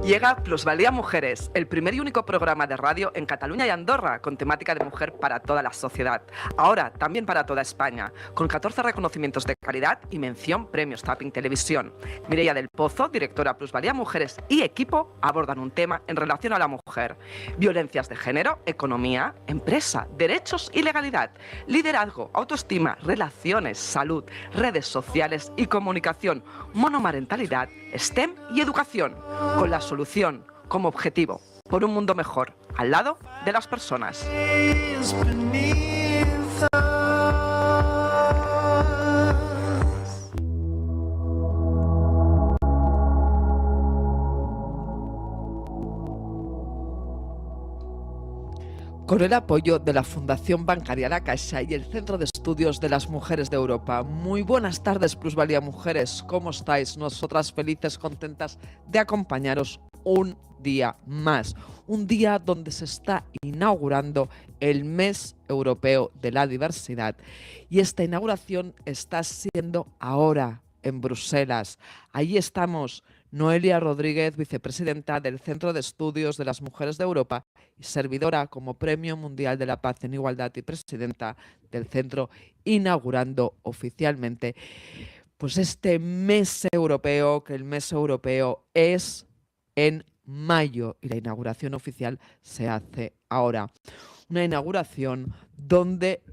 Llega Plusvalía Mujeres, el primer y único programa de radio en Cataluña y Andorra con temática de mujer para toda la sociedad. Ahora también para toda España, con 14 reconocimientos de calidad y mención Premios Tapping Televisión. Mireia del Pozo, directora Plusvalía Mujeres y equipo abordan un tema en relación a la mujer. Violencias de género, economía, empresa, derechos y legalidad, liderazgo, autoestima, relaciones, salud, redes sociales y comunicación, monomarentalidad, STEM y educación, con la solución como objetivo, por un mundo mejor, al lado de las personas. Con el apoyo de la Fundación Bancaria La Caixa y el Centro de Estudios de las Mujeres de Europa. Muy buenas tardes, Plusvalía Mujeres. ¿Cómo estáis? Nosotras felices, contentas de acompañaros un día más. Un día donde se está inaugurando el Mes Europeo de la Diversidad. Y esta inauguración está siendo ahora en Bruselas. Allí estamos Noelia Rodríguez, vicepresidenta del Centro de Estudios de las Mujeres de Europa y servidora como Premio Mundial de la Paz en Igualdad y presidenta del centro, inaugurando oficialmente pues este mes europeo, que el mes europeo es en mayo y la inauguración oficial se hace ahora. Una inauguración donde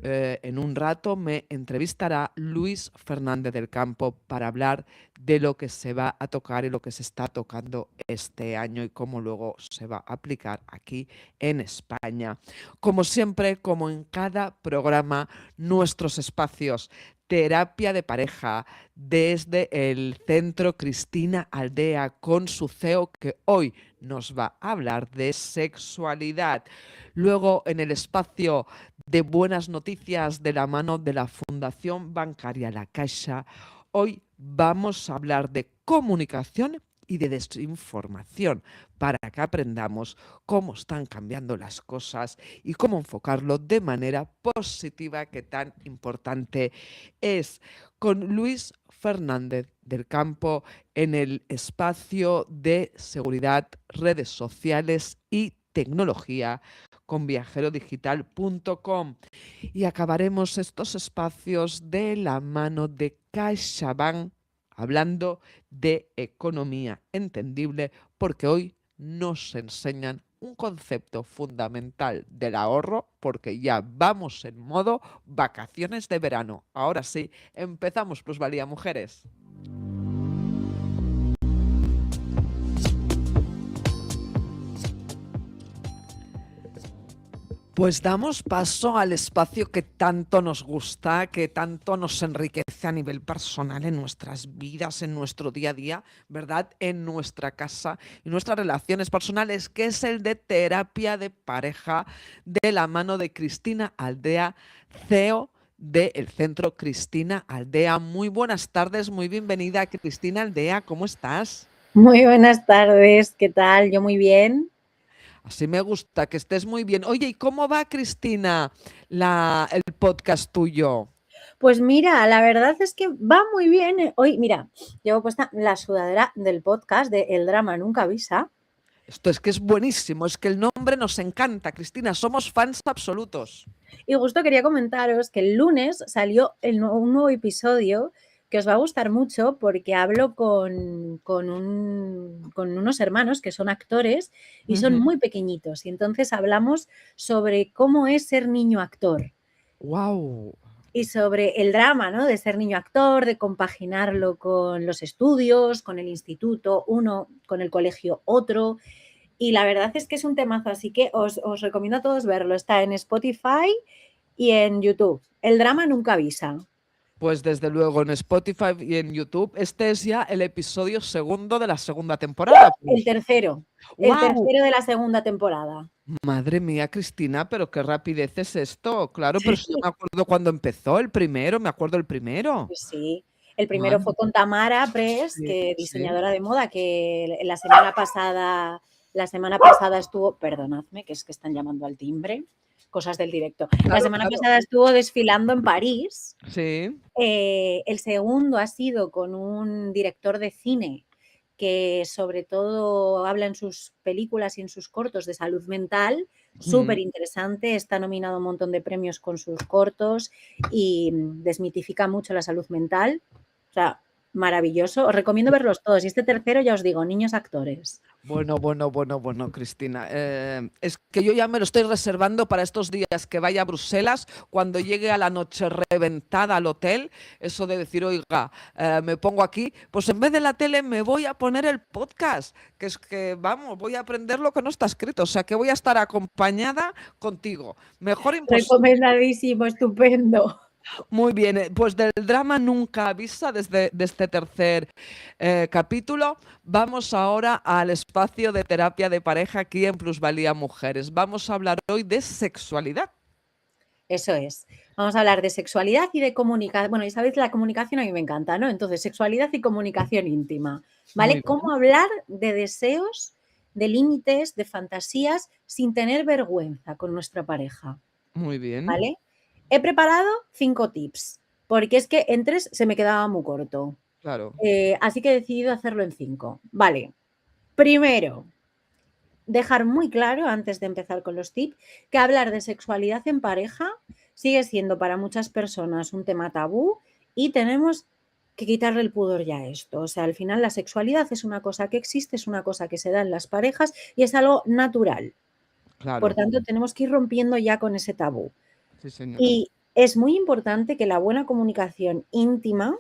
en un rato me entrevistará Luis Fernández del Campo para hablar de lo que se va a tocar y lo que se está tocando este año y cómo luego se va a aplicar aquí en España. Como siempre, como en cada programa, nuestros espacios. Terapia de pareja desde el Centro Cristina Aldea con su CEO que hoy nos va a hablar de sexualidad. Luego en el espacio de buenas noticias de la mano de la Fundación Bancaria La Caixa, hoy vamos a hablar de comunicación y de desinformación para que aprendamos cómo están cambiando las cosas y cómo enfocarlo de manera positiva, que tan importante es. Con Luis Fernández del Campo en el espacio de seguridad, redes sociales y tecnología con viajerodigital.com. Y acabaremos estos espacios de la mano de CaixaBank hablando de economía entendible, porque hoy nos enseñan un concepto fundamental del ahorro, porque ya vamos en modo vacaciones de verano. Ahora sí, empezamos Plusvalía Mujeres. Pues damos paso al espacio que tanto nos gusta, que tanto nos enriquece a nivel personal en nuestras vidas, en nuestro día a día, ¿verdad? En nuestra casa y nuestras relaciones personales, que es el de terapia de pareja de la mano de Cristina Aldea, CEO del Centro Cristina Aldea. Muy buenas tardes, muy bienvenida Cristina Aldea, ¿cómo estás? Muy buenas tardes, ¿qué tal? Yo muy bien. Así me gusta, que estés muy bien. Oye, ¿y cómo va, Cristina, el podcast tuyo? Pues mira, la verdad es que va muy bien. Hoy, mira, llevo puesta la sudadera del podcast de El drama nunca avisa. Esto es que es buenísimo, es que el nombre nos encanta, Cristina, somos fans absolutos. Y justo quería comentaros que el lunes salió un nuevo episodio que os va a gustar mucho porque hablo con unos hermanos que son actores y son muy pequeñitos. Y entonces hablamos sobre cómo es ser niño actor. ¡Wow! Y sobre el drama, ¿no? De ser niño actor, de compaginarlo con los estudios, con el instituto, uno, con el colegio otro. Y la verdad es que es un temazo, así que os recomiendo a todos verlo. Está en Spotify y en YouTube. El drama nunca avisa. Pues desde luego en Spotify y en YouTube. Este es ya el episodio segundo de la segunda temporada. El tercero. ¡Wow! El tercero de la segunda temporada. Madre mía, Cristina, pero qué rapidez es esto. Claro, pero si yo me acuerdo cuando empezó el primero, me acuerdo el primero. Pues sí. El primero Madre. fue con Tamara Press, Sí, que sí. diseñadora de moda, que la semana pasada estuvo, perdonadme, que es que están llamando al timbre, cosas del directo. Claro, La semana claro. pasada estuvo desfilando en París. Sí. El segundo ha sido con un director de cine que sobre todo habla en sus películas y en sus cortos de salud mental, Mm. súper interesante, está nominado a un montón de premios con sus cortos y desmitifica mucho la salud mental. O sea, maravilloso. Os recomiendo verlos todos. Y este tercero, ya os digo, niños actores. Bueno, Cristina. Es que yo ya me lo estoy reservando para estos días que vaya a Bruselas, cuando llegue a la noche reventada al hotel, eso de decir, oiga, me pongo aquí, pues en vez de la tele me voy a poner el podcast, que es que, vamos, voy a aprender lo que no está escrito, o sea que voy a estar acompañada contigo. Mejor imposible. Recomendadísimo, estupendo. Muy bien, pues del drama nunca avisa desde este tercer capítulo. Vamos ahora al espacio de terapia de pareja aquí en Plusvalía Mujeres. Vamos a hablar hoy de sexualidad. Eso es. Vamos a hablar de sexualidad y de comunicación. Bueno, y sabéis, la comunicación a mí me encanta, ¿no? Entonces, sexualidad y comunicación íntima, Muy ¿vale? bien, Cómo hablar de deseos, de límites, de fantasías, sin tener vergüenza con nuestra pareja, muy bien, ¿vale? He preparado 5 tips, porque es que en 3 se me quedaba muy corto. claro, Así que he decidido hacerlo en 5. Vale. Primero, dejar muy claro, antes de empezar con los tips, que hablar de sexualidad en pareja sigue siendo para muchas personas un tema tabú y tenemos que quitarle el pudor ya a esto. O sea, al final la sexualidad es una cosa que existe, es una cosa que se da en las parejas y es algo natural. Por claro, tanto, tenemos que ir rompiendo ya con ese tabú. sí señora, Y es muy importante que la buena comunicación íntima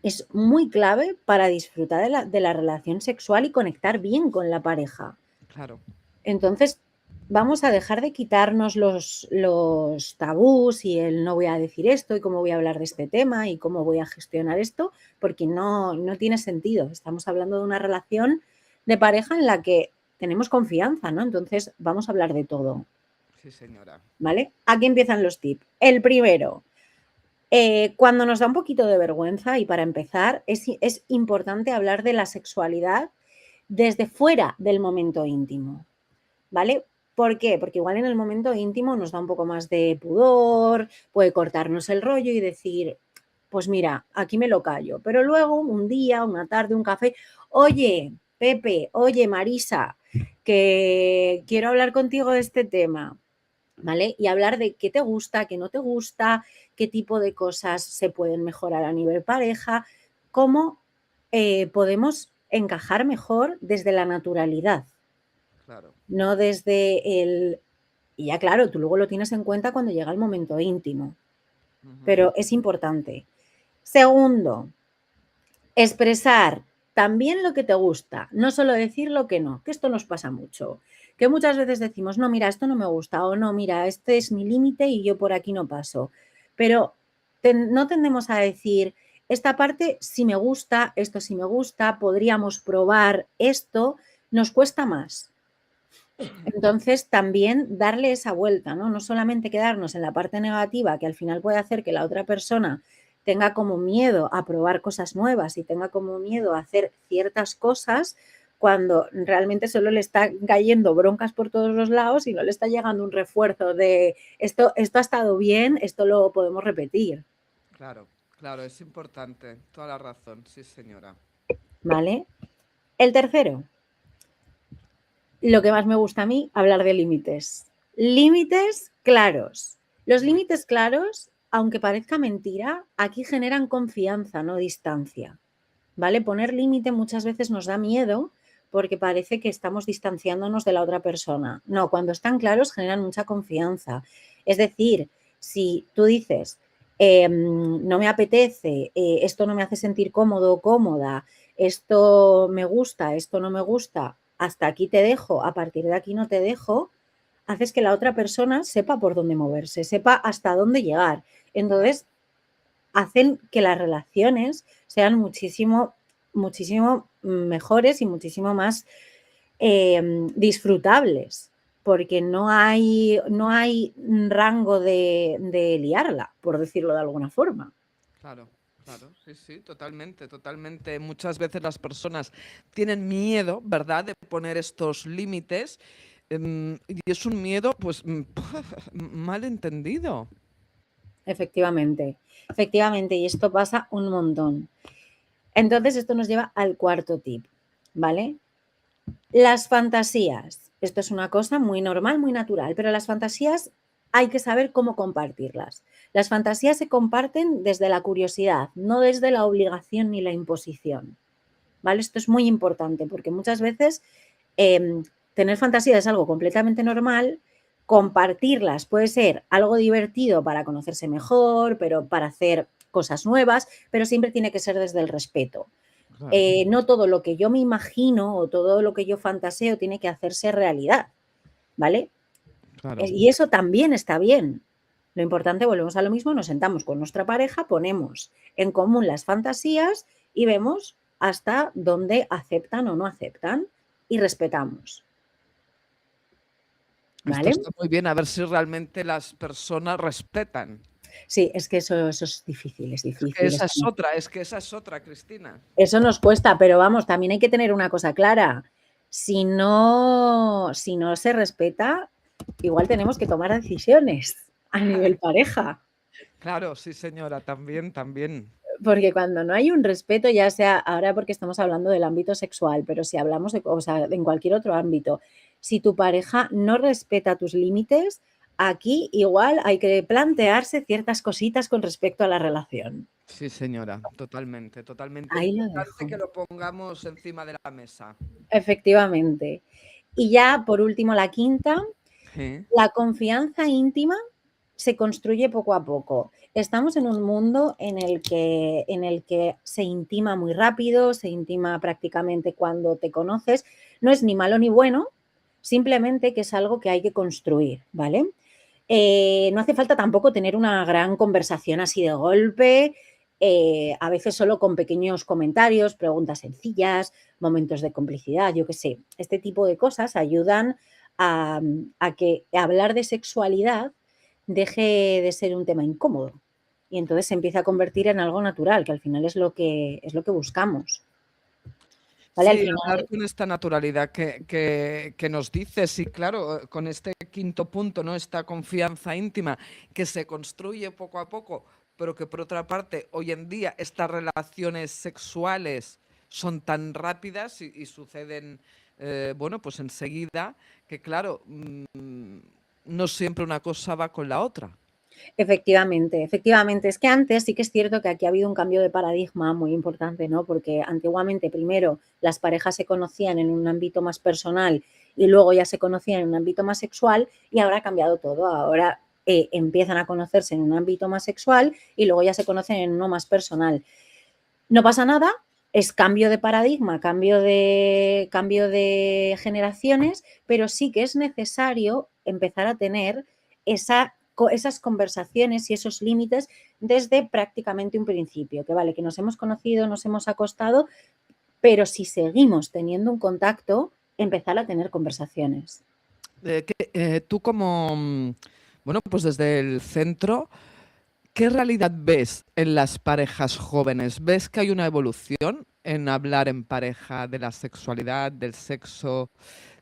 es muy clave para disfrutar de la relación sexual y conectar bien con la pareja. claro, Entonces, vamos a dejar de quitarnos los tabús y el no voy a decir esto y cómo voy a hablar de este tema y cómo voy a gestionar esto, porque no tiene sentido. Estamos hablando de una relación de pareja en la que tenemos confianza, ¿no? Entonces, vamos a hablar de todo, sí señora, ¿vale? Aquí empiezan los tips. El primero, cuando nos da un poquito de vergüenza y para empezar, es importante hablar de la sexualidad desde fuera del momento íntimo. ¿Vale? ¿Por qué? Porque igual en el momento íntimo nos da un poco más de pudor, puede cortarnos el rollo y decir, pues mira, aquí me lo callo. Pero luego, un día, una tarde, un café, oye, Pepe, oye, Marisa, que quiero hablar contigo de este tema, ¿vale? Y hablar de qué te gusta, qué no te gusta, qué tipo de cosas se pueden mejorar a nivel pareja, cómo podemos encajar mejor desde la naturalidad, claro, no desde el... Y ya claro, tú luego lo tienes en cuenta cuando llega el momento íntimo, ujú, pero es importante. Segundo, expresar también lo que te gusta, no solo decir lo que no, que esto nos pasa mucho, que muchas veces decimos, no, mira, esto no me gusta, o no, mira, este es mi límite y yo por aquí no paso, pero no tendemos a decir, esta parte sí me gusta, esto sí me gusta, podríamos probar esto, nos cuesta más. Entonces, también darle esa vuelta, ¿no? No solamente quedarnos en la parte negativa, que al final puede hacer que la otra persona tenga como miedo a probar cosas nuevas y tenga como miedo a hacer ciertas cosas, cuando realmente solo le está cayendo broncas por todos los lados y no le está llegando un refuerzo de esto ha estado bien, esto lo podemos repetir, claro, claro, es importante, toda la razón, sí señora. ¿vale? El tercero, lo que más me gusta a mí, hablar de límites. Límites claros. Los Muy, límites claros, aunque parezca mentira, aquí generan confianza, no distancia. ¿Vale? Poner límite muchas veces nos da miedo porque parece que estamos distanciándonos de la otra persona. No, cuando están claros generan mucha confianza. Es decir, si tú dices, no me apetece, esto no me hace sentir cómodo o cómoda, esto me gusta, esto no me gusta, hasta aquí te dejo, a partir de aquí no te dejo, haces que la otra persona sepa por dónde moverse, sepa hasta dónde llegar. Entonces, hacen que las relaciones sean muchísimo mejores y muchísimo más disfrutables, porque no hay rango de liarla, por decirlo de alguna forma. claro, claro, sí, sí, totalmente, totalmente. Muchas veces las personas tienen miedo, ¿verdad?, de poner estos límites, y es un miedo, pues, mal entendido. Efectivamente, y esto pasa un montón. Entonces, esto nos lleva al cuarto tip. ¿vale? Las fantasías. Esto es una cosa muy normal, muy natural, pero las fantasías hay que saber cómo compartirlas. Las fantasías se comparten desde la curiosidad, no desde la obligación ni la imposición, ¿vale? Esto es muy importante porque muchas veces tener fantasías es algo completamente normal, compartirlas puede ser algo divertido para conocerse mejor, pero para hacer cosas nuevas, pero siempre tiene que ser desde el respeto. Claro, No todo lo que yo me imagino o todo lo que yo fantaseo tiene que hacerse realidad, ¿vale? claro. Y eso también está bien. Lo importante, volvemos a lo mismo, nos sentamos con nuestra pareja, ponemos en común las fantasías y vemos hasta dónde aceptan o no aceptan y respetamos, Esto ¿vale? está muy bien, a ver si realmente las personas respetan. Sí, es que eso es difícil, es Es que difícil. esa es otra, es que esa es otra, Cristina. Eso nos cuesta, pero vamos, también hay que tener una cosa clara. Si no se respeta, igual tenemos que tomar decisiones a nivel pareja. Claro, sí, señora, también, también. Porque cuando no hay un respeto, ya sea ahora porque estamos hablando del ámbito sexual, pero si hablamos de, o sea, en cualquier otro ámbito, si tu pareja no respeta tus límites, aquí igual hay que plantearse ciertas cositas con respecto a la relación. Sí, señora, totalmente, totalmente Ahí lo importante dejo. que lo pongamos encima de la mesa. Efectivamente. Y ya, por último, la quinta, Sí, la confianza íntima se construye poco a poco. Estamos en un mundo en el que se intima muy rápido, se intima prácticamente cuando te conoces. No es ni malo ni bueno, simplemente que es algo que hay que construir, ¿vale? No hace falta tampoco tener una gran conversación así de golpe, a veces solo con pequeños comentarios, preguntas sencillas, momentos de complicidad, yo qué sé. Este tipo de cosas ayudan a que hablar de sexualidad deje de ser un tema incómodo y entonces se empieza a convertir en algo natural, que al final es lo que buscamos. ¿Vale? Al sí, final, hablar con esta naturalidad que nos dices y claro, con este quinto punto, ¿no? Esta confianza íntima que se construye poco a poco, pero que por otra parte, hoy en día estas relaciones sexuales son tan rápidas y suceden, bueno, pues enseguida, que claro, no siempre una cosa va con la otra. efectivamente, efectivamente. Es que antes sí que es cierto que aquí ha habido un cambio de paradigma muy importante, ¿no? Porque antiguamente, primero, las parejas se conocían en un ámbito más personal y luego ya se conocían en un ámbito más sexual y ahora ha cambiado todo. Ahora empiezan a conocerse en un ámbito más sexual y luego ya se conocen en uno más personal. No pasa nada, es cambio de paradigma, cambio de generaciones, pero sí que es necesario empezar a tener esas conversaciones y esos límites desde prácticamente un principio, que vale, que nos hemos conocido, nos hemos acostado, pero si seguimos teniendo un contacto, empezar a tener conversaciones. Tú como, bueno, pues desde el centro, ¿qué realidad ves en las parejas jóvenes? ¿Ves que hay una evolución en hablar en pareja de la sexualidad, del sexo,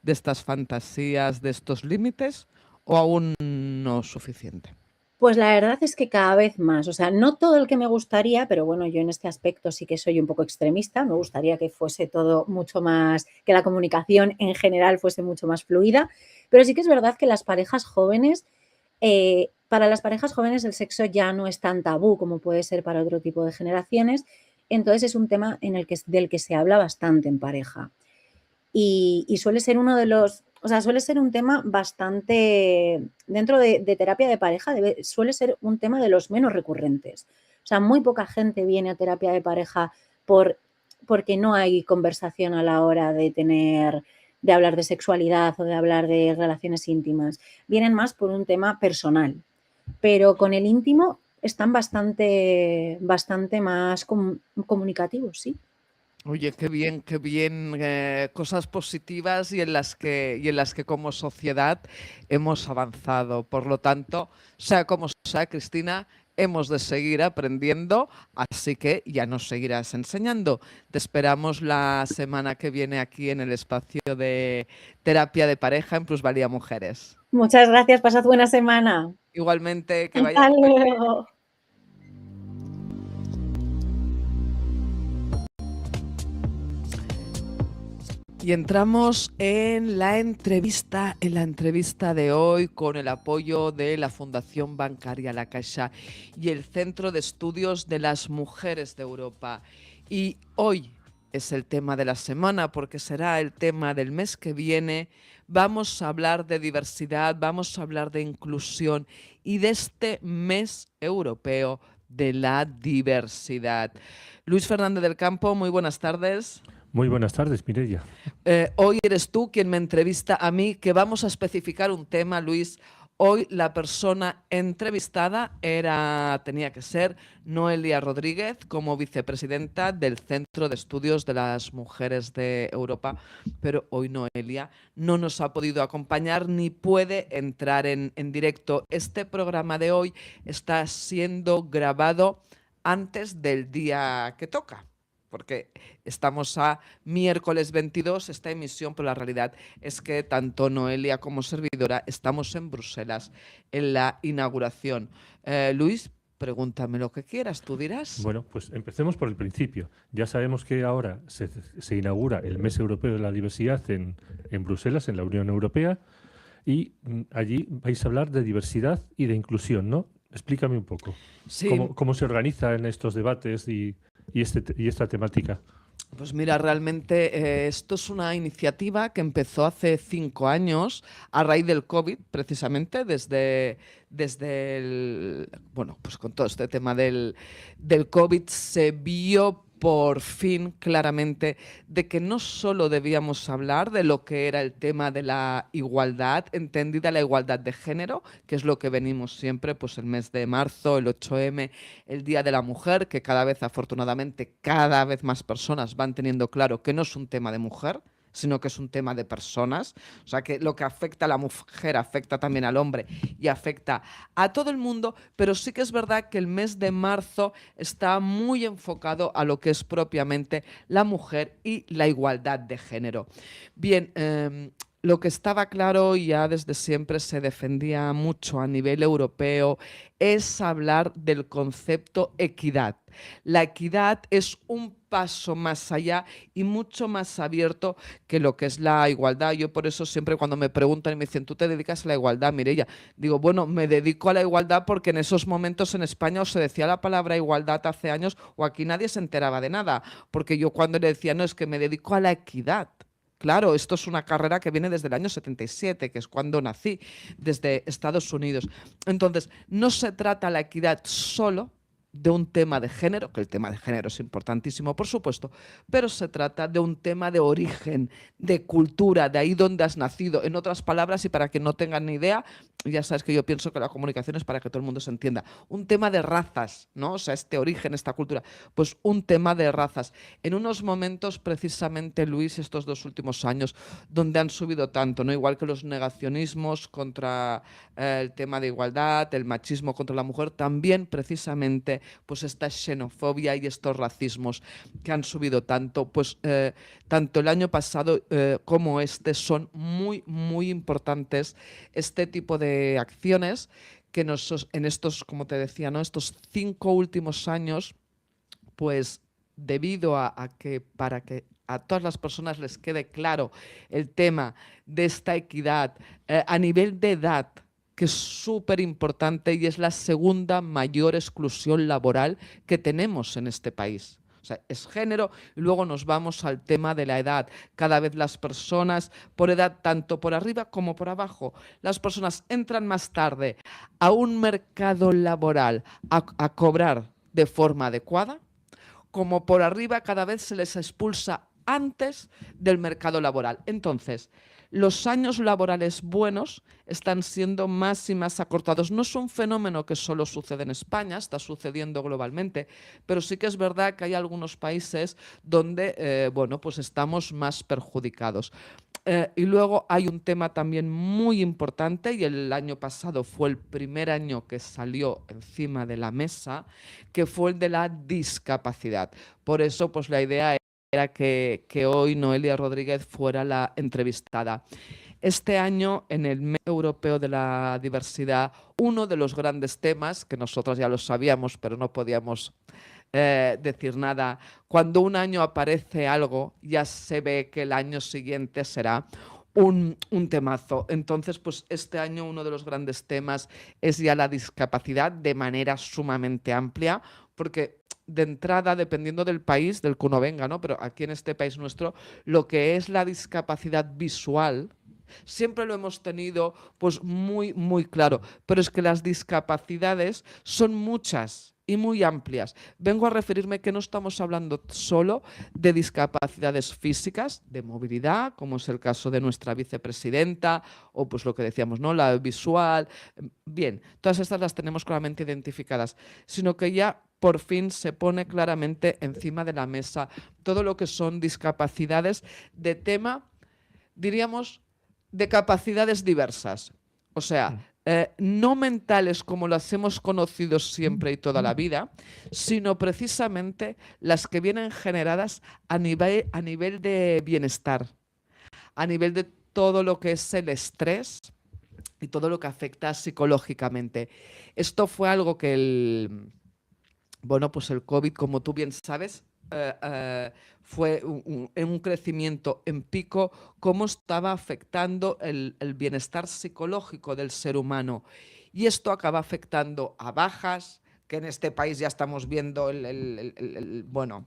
de estas fantasías, de estos límites? ¿O aún no suficiente? Pues la verdad es que cada vez más, o sea, no todo el que me gustaría, pero bueno, yo en este aspecto sí que soy un poco extremista, me gustaría que fuese todo mucho más, que la comunicación en general fuese mucho más fluida, pero sí que es verdad que las parejas jóvenes, para las parejas jóvenes el sexo ya no es tan tabú como puede ser para otro tipo de generaciones, entonces es un tema del que se habla bastante en pareja y suele ser uno de los, o sea, suele ser un tema bastante, dentro de terapia de pareja, suele ser un tema de los menos recurrentes. O sea, muy poca gente viene a terapia de pareja porque no hay conversación a la hora de hablar de sexualidad o de hablar de relaciones íntimas. Vienen más por un tema personal, pero con el íntimo están bastante más comunicativos, sí. Oye, qué bien, cosas positivas y en las que como sociedad hemos avanzado. Por lo tanto, sea como sea, Cristina, hemos de seguir aprendiendo, así que ya nos seguirás enseñando. Te esperamos la semana que viene aquí en el espacio de terapia de pareja en Plusvalía Mujeres. Muchas gracias, pasad buena semana. Igualmente, que vaya Hasta muy bien. luego. Y entramos en la entrevista de hoy con el apoyo de la Fundación Bancaria La Caixa y el Centro de Estudios de las Mujeres de Europa. Y hoy es el tema de la semana porque será el tema del mes que viene. Vamos a hablar de diversidad, vamos a hablar de inclusión y de este mes europeo de la diversidad. Luis Fernández del Campo, muy buenas tardes. Muy buenas tardes, Mireia. Hoy eres tú quien me entrevista a mí, que vamos a especificar un tema, Luis. Hoy la persona entrevistada tenía que ser Noelia Rodríguez como vicepresidenta del Centro de Estudios de las Mujeres de Europa, pero hoy Noelia no nos ha podido acompañar ni puede entrar en directo. Este programa de hoy está siendo grabado antes del día que toca, porque estamos a miércoles 22, esta emisión, pero la realidad es que tanto Noelia como servidora estamos en Bruselas en la inauguración. Luis, pregúntame lo que quieras, tú dirás. Bueno, pues empecemos por el principio. Ya sabemos que ahora se inaugura el Mes Europeo de la Diversidad en Bruselas, en la Unión Europea, y allí vais a hablar de diversidad y de inclusión, ¿no? Explícame un poco. Sí. ¿Cómo se organizan estos debates y esta temática? Pues mira, realmente esto es una iniciativa que empezó hace 5 años a raíz del COVID, precisamente, bueno, pues con todo este tema del COVID se vio por fin claramente de que no solo debíamos hablar de lo que era el tema de la igualdad, entendida la igualdad de género, que es lo que venimos siempre, pues el mes de marzo, el 8M, el Día de la Mujer, que cada vez, afortunadamente, cada vez más personas van teniendo claro que no es un tema de mujer, sino que es un tema de personas. O sea, que lo que afecta a la mujer afecta también al hombre y afecta a todo el mundo, pero sí que es verdad que el mes de marzo está muy enfocado a lo que es propiamente la mujer y la igualdad de género. Bien, lo que estaba claro y ya desde siempre se defendía mucho a nivel europeo es hablar del concepto equidad. La equidad es un paso más allá y mucho más abierto que lo que es la igualdad. Yo por eso siempre cuando me preguntan y me dicen, ¿tú te dedicas a la igualdad, Mireia? Digo, bueno, me dedico a la igualdad porque en esos momentos en España o se decía la palabra igualdad hace años o aquí nadie se enteraba de nada, porque yo cuando le decía, no, es que me dedico a la equidad. Claro, esto es una carrera que viene desde el año 77, que es cuando nací, desde Estados Unidos. Entonces, no se trata la equidad solo de un tema de género, que el tema de género es importantísimo, por supuesto, pero se trata de un tema de origen, de cultura, de ahí donde has nacido. En otras palabras, y para que no tengan ni idea, ya sabes que yo pienso que la comunicación es para que todo el mundo se entienda. Un tema de razas, ¿no? O sea, este origen, esta cultura, pues un tema de razas. En unos momentos, precisamente, Luis, estos 2 últimos años, donde han subido tanto, ¿no? Igual que los negacionismos contra el tema de igualdad, el machismo contra la mujer, también precisamente pues esta xenofobia y estos racismos que han subido tanto, pues tanto el año pasado como este son muy, muy importantes este tipo de acciones que en estos, como te decía, ¿no? Estos 5 últimos años, pues debido a que para que a todas las personas les quede claro el tema de esta equidad a nivel de edad, que es súper importante y es la segunda mayor exclusión laboral que tenemos en este país. O sea, es género y luego nos vamos al tema de la edad. Cada vez las personas por edad, tanto por arriba como por abajo, las personas entran más tarde a un mercado laboral a cobrar de forma adecuada, como por arriba cada vez se les expulsa antes del mercado laboral. Entonces, los años laborales buenos están siendo más y más acortados. No es un fenómeno que solo sucede en España, está sucediendo globalmente, pero sí que es verdad que hay algunos países donde bueno, pues estamos más perjudicados. Y luego hay un tema también muy importante, y el año pasado fue el primer año que salió encima de la mesa, que fue el de la discapacidad. Por eso, pues la idea era que hoy Noelia Rodríguez fuera la entrevistada. Este año, en el Mes Europeo de la Diversidad, uno de los grandes temas, que nosotros ya lo sabíamos, pero no podíamos decir nada. Cuando un año aparece algo, ya se ve que el año siguiente será un temazo. Entonces, pues este año uno de los grandes temas es ya la discapacidad de manera sumamente amplia, porque de entrada, dependiendo del país del que uno venga, ¿no? Pero aquí en este país nuestro, lo que es la discapacidad visual, siempre lo hemos tenido pues muy, muy claro. Pero es que las discapacidades son muchas y muy amplias. Vengo a referirme que no estamos hablando solo de discapacidades físicas, de movilidad, como es el caso de nuestra vicepresidenta, o pues lo que decíamos, ¿no? La visual. Bien, todas estas las tenemos claramente identificadas, sino que ya por fin se pone claramente encima de la mesa todo lo que son discapacidades de tema, diríamos, de capacidades diversas. O sea, no mentales como las hemos conocido siempre y toda la vida, sino precisamente las que vienen generadas a nivel de bienestar, a nivel de todo lo que es el estrés y todo lo que afecta psicológicamente. Esto fue algo que bueno, pues el COVID, como tú bien sabes, fue en un crecimiento en pico, cómo estaba afectando el bienestar psicológico del ser humano. Y esto acaba afectando a bajas, que en este país ya estamos viendo bueno,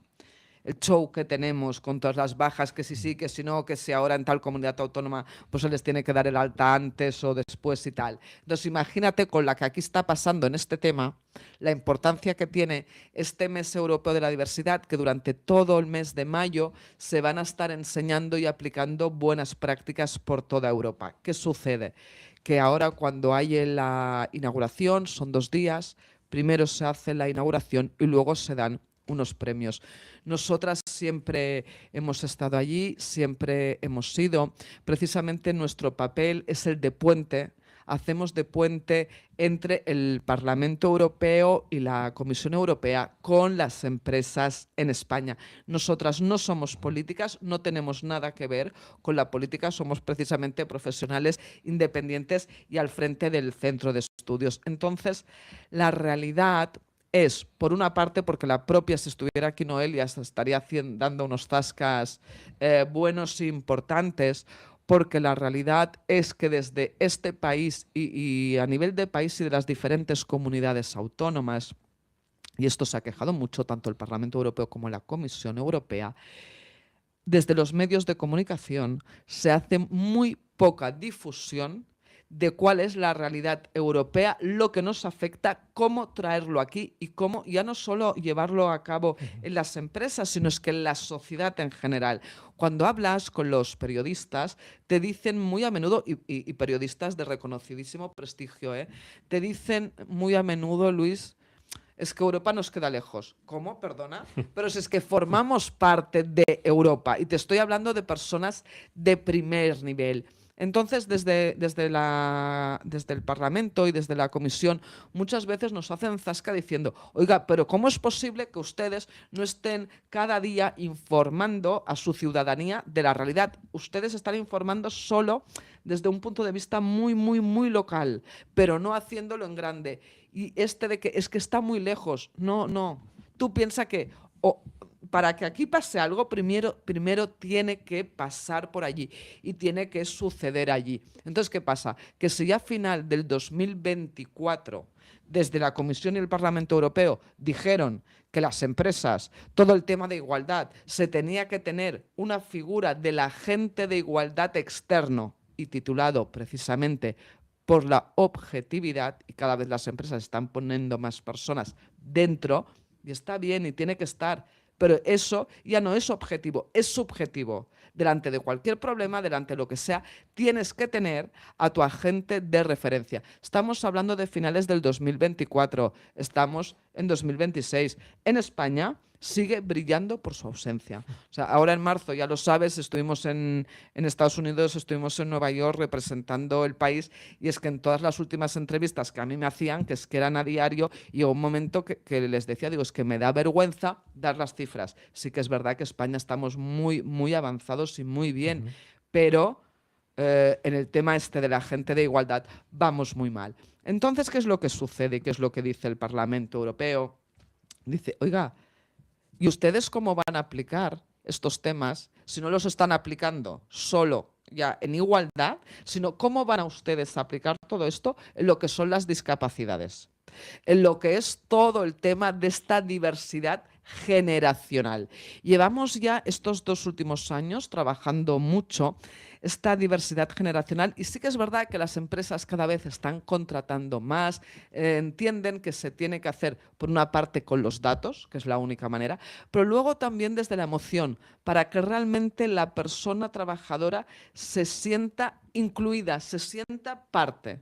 el show que tenemos con todas las bajas, que si sí, que si no, que si ahora en tal comunidad autónoma pues se les tiene que dar el alta antes o después y tal. Entonces imagínate con la que aquí está pasando en este tema, la importancia que tiene este mes europeo de la diversidad, que durante todo el mes de mayo se van a estar enseñando y aplicando buenas prácticas por toda Europa. ¿Qué sucede? Que ahora cuando hay la inauguración, son 2 días, primero se hace la inauguración y luego se dan unos premios. Nosotras siempre hemos estado allí, siempre hemos sido. Precisamente nuestro papel es el de puente. Hacemos de puente entre el Parlamento Europeo y la Comisión Europea con las empresas en España. Nosotras no somos políticas, no tenemos nada que ver con la política, somos precisamente profesionales independientes y al frente del centro de estudios. Entonces, la realidad es, por una parte, porque la propia, si estuviera aquí Noelia, se estaría dando unos zascas buenos e importantes, porque la realidad es que desde este país y a nivel de país y de las diferentes comunidades autónomas, y esto se ha quejado mucho tanto el Parlamento Europeo como la Comisión Europea, desde los medios de comunicación se hace muy poca difusión de cuál es la realidad europea, lo que nos afecta, cómo traerlo aquí y cómo ya no solo llevarlo a cabo en las empresas, sino es que en la sociedad en general. Cuando hablas con los periodistas, te dicen muy a menudo, y periodistas de reconocidísimo prestigio, te dicen muy a menudo, Luis, es que Europa nos queda lejos. ¿Cómo? Perdona. Pero si es que formamos parte de Europa y te estoy hablando de personas de primer nivel. Entonces, desde el Parlamento y desde la Comisión, muchas veces nos hacen zasca diciendo, oiga, pero ¿cómo es posible que ustedes no estén cada día informando a su ciudadanía de la realidad? Ustedes están informando solo desde un punto de vista muy, muy, muy local, pero no haciéndolo en grande. Y de que es que está muy lejos. No, no. Tú piensas que para que aquí pase algo, primero tiene que pasar por allí y tiene que suceder allí. Entonces, ¿qué pasa? Que si ya a final del 2024, desde la Comisión y el Parlamento Europeo dijeron que las empresas, todo el tema de igualdad, se tenía que tener una figura del agente de igualdad externo y titulado precisamente por la objetividad, y cada vez las empresas están poniendo más personas dentro, y está bien y tiene que estar, pero eso ya no es objetivo, es subjetivo. Delante de cualquier problema, delante de lo que sea, tienes que tener a tu agente de referencia. Estamos hablando de finales del 2024, estamos en 2026. En España sigue brillando por su ausencia. O sea, ahora en marzo, ya lo sabes, estuvimos en Estados Unidos, estuvimos en Nueva York representando el país, y es que en todas las últimas entrevistas que a mí me hacían, que eran a diario, y llegó un momento que les decía, digo, es que me da vergüenza dar las cifras. Sí que es verdad que España estamos muy, muy avanzados y muy bien, pero en el tema este de la agente de igualdad vamos muy mal. Entonces, ¿qué es lo que sucede? ¿Qué es lo que dice el Parlamento Europeo? Dice, oiga, ¿Y ustedes cómo van a aplicar estos temas si no los están aplicando solo ya en igualdad, sino cómo van a ustedes a aplicar todo esto en lo que son las discapacidades, en lo que es todo el tema de esta diversidad generacional? Llevamos ya estos 2 últimos años trabajando mucho esta diversidad generacional y sí que es verdad que las empresas cada vez están contratando más, entienden que se tiene que hacer por una parte con los datos, que es la única manera, pero luego también desde la emoción, para que realmente la persona trabajadora se sienta incluida, se sienta parte.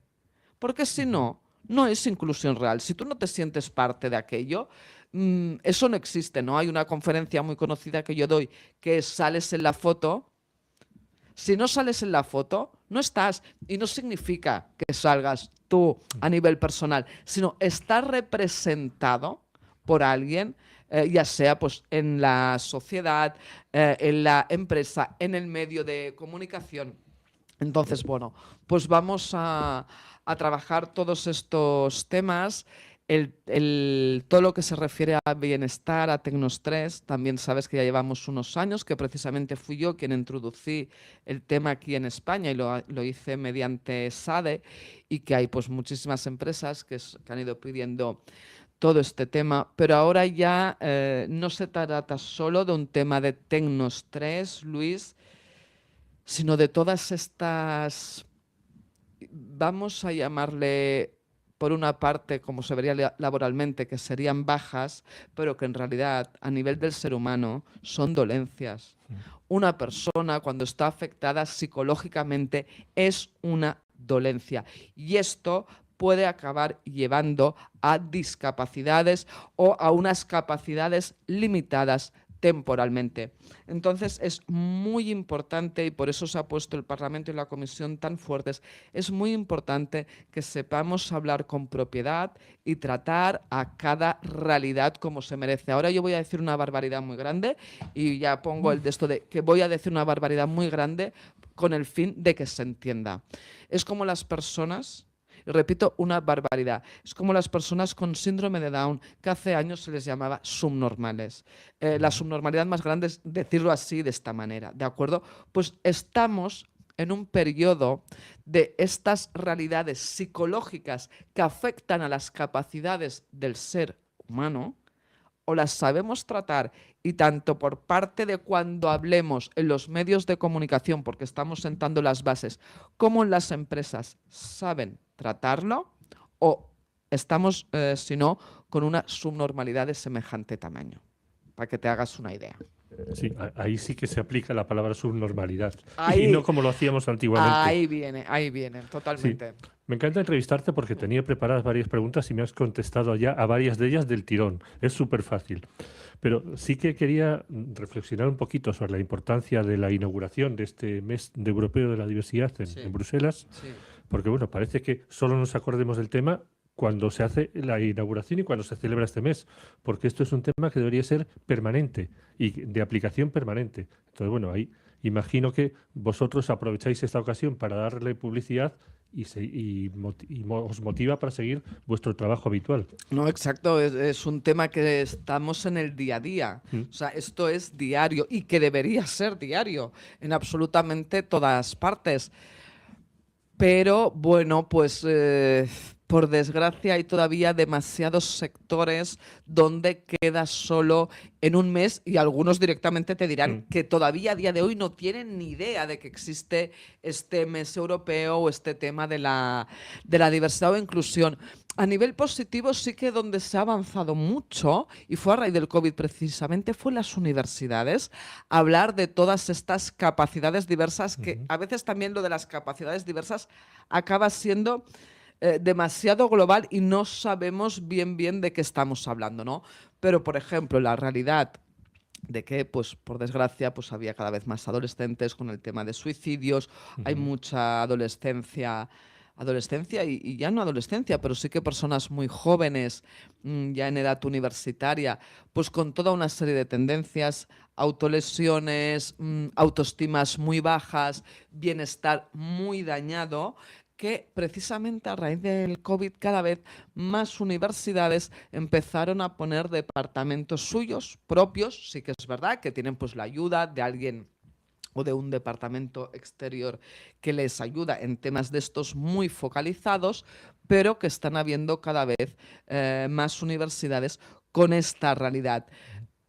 Porque si no, no es inclusión real. Si tú no te sientes parte de aquello, eso no existe, ¿no? Hay una conferencia muy conocida que yo doy, que es sales en la foto. Si no sales en la foto, no estás. Y no significa que salgas tú a nivel personal, sino estar representado por alguien, ya sea pues, en la sociedad, en la empresa, en el medio de comunicación. Entonces, bueno, pues vamos a trabajar todos estos temas. Todo lo que se refiere a bienestar, a Tecnostrés, también sabes que ya llevamos unos años, que precisamente fui yo quien introducí el tema aquí en España y lo hice mediante SADE, y que hay pues muchísimas empresas que han ido pidiendo todo este tema, pero ahora ya no se trata solo de un tema de Tecnostrés, Luis, sino de todas estas, vamos a llamarle por una parte, como se vería laboralmente, que serían bajas, pero que en realidad a nivel del ser humano son dolencias. Una persona cuando está afectada psicológicamente es una dolencia y esto puede acabar llevando a discapacidades o a unas capacidades limitadas temporalmente. Entonces es muy importante, y por eso se ha puesto el Parlamento y la Comisión tan fuertes, es muy importante que sepamos hablar con propiedad y tratar a cada realidad como se merece. Ahora yo voy a decir una barbaridad muy grande y ya pongo el de esto de que voy a decir una barbaridad muy grande con el fin de que se entienda. Es como las personas... Y repito, una barbaridad. Es como las personas con síndrome de Down, que hace años se les llamaba subnormales. La subnormalidad más grande es decirlo así, de esta manera, ¿de acuerdo? Pues estamos en un periodo de estas realidades psicológicas que afectan a las capacidades del ser humano, o las sabemos tratar, y tanto por parte de cuando hablemos en los medios de comunicación, porque estamos sentando las bases, como en las empresas saben tratarlo, o estamos, si no, con una subnormalidad de semejante tamaño, para que te hagas una idea. Sí, ahí sí que se aplica la palabra subnormalidad. Ahí, y no como lo hacíamos antiguamente. ahí viene, totalmente. Sí. Me encanta entrevistarte porque tenía preparadas varias preguntas y me has contestado ya a varias de ellas del tirón. Es súper fácil. Pero sí que quería reflexionar un poquito sobre la importancia de la inauguración de este mes de Europeo de la Diversidad en Bruselas, porque bueno, parece que solo nos acordemos del tema cuando se hace la inauguración y cuando se celebra este mes, porque esto es un tema que debería ser permanente y de aplicación permanente. Entonces, bueno, ahí imagino que vosotros aprovecháis esta ocasión para darle publicidad y os motiva para seguir vuestro trabajo habitual. No, exacto, es un tema que estamos en el día a día. O sea, esto es diario y que debería ser diario en absolutamente todas partes. Pero bueno, pues por desgracia hay todavía demasiados sectores donde queda solo en un mes, y algunos directamente te dirán que todavía a día de hoy no tienen ni idea de que existe este mes europeo o este tema de la diversidad o inclusión. A nivel positivo sí que donde se ha avanzado mucho, y fue a raíz del COVID precisamente, fue en las universidades, hablar de todas estas capacidades diversas, que a veces también lo de las capacidades diversas acaba siendo demasiado global y no sabemos bien de qué estamos hablando, ¿no? Pero, por ejemplo, la realidad de que, pues, por desgracia, pues había cada vez más adolescentes con el tema de suicidios, hay mucha adolescencia y ya no adolescencia, pero sí que personas muy jóvenes, ya en edad universitaria, pues con toda una serie de tendencias, autolesiones, autoestimas muy bajas, bienestar muy dañado. que precisamente a raíz del COVID cada vez más universidades empezaron a poner departamentos suyos propios. Sí que es verdad que tienen pues la ayuda de alguien o de un departamento exterior que les ayuda en temas de estos muy focalizados, pero que están habiendo cada vez más universidades con esta realidad.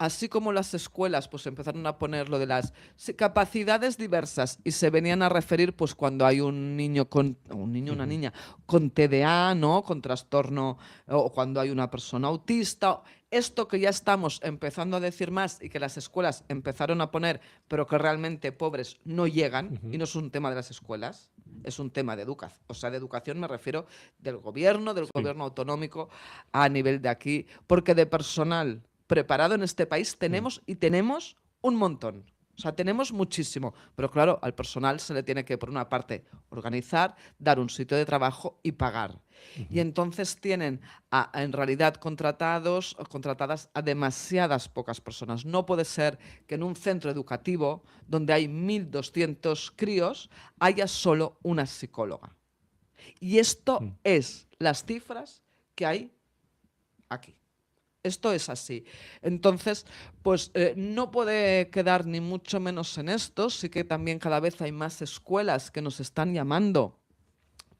Así como las escuelas pues empezaron a poner lo de las capacidades diversas y se venían a referir pues cuando hay un niño una niña con TDA, ¿no? Con trastorno, o cuando hay una persona autista. Esto que ya estamos empezando a decir más y que las escuelas empezaron a poner, pero que realmente pobres no llegan, y no es un tema de las escuelas, es un tema de educación. O sea, de educación me refiero del gobierno autonómico a nivel de aquí, porque de personal preparado en este país tenemos y tenemos un montón. O sea, tenemos muchísimo. Pero claro, al personal se le tiene que, por una parte, organizar, dar un sitio de trabajo y pagar. Y entonces tienen en realidad contratadas a demasiadas pocas personas. No puede ser que en un centro educativo donde hay 1.200 críos haya solo una psicóloga. Y esto es las cifras que hay aquí. Esto es así. Entonces, pues no puede quedar ni mucho menos en esto. Sí que también cada vez hay más escuelas que nos están llamando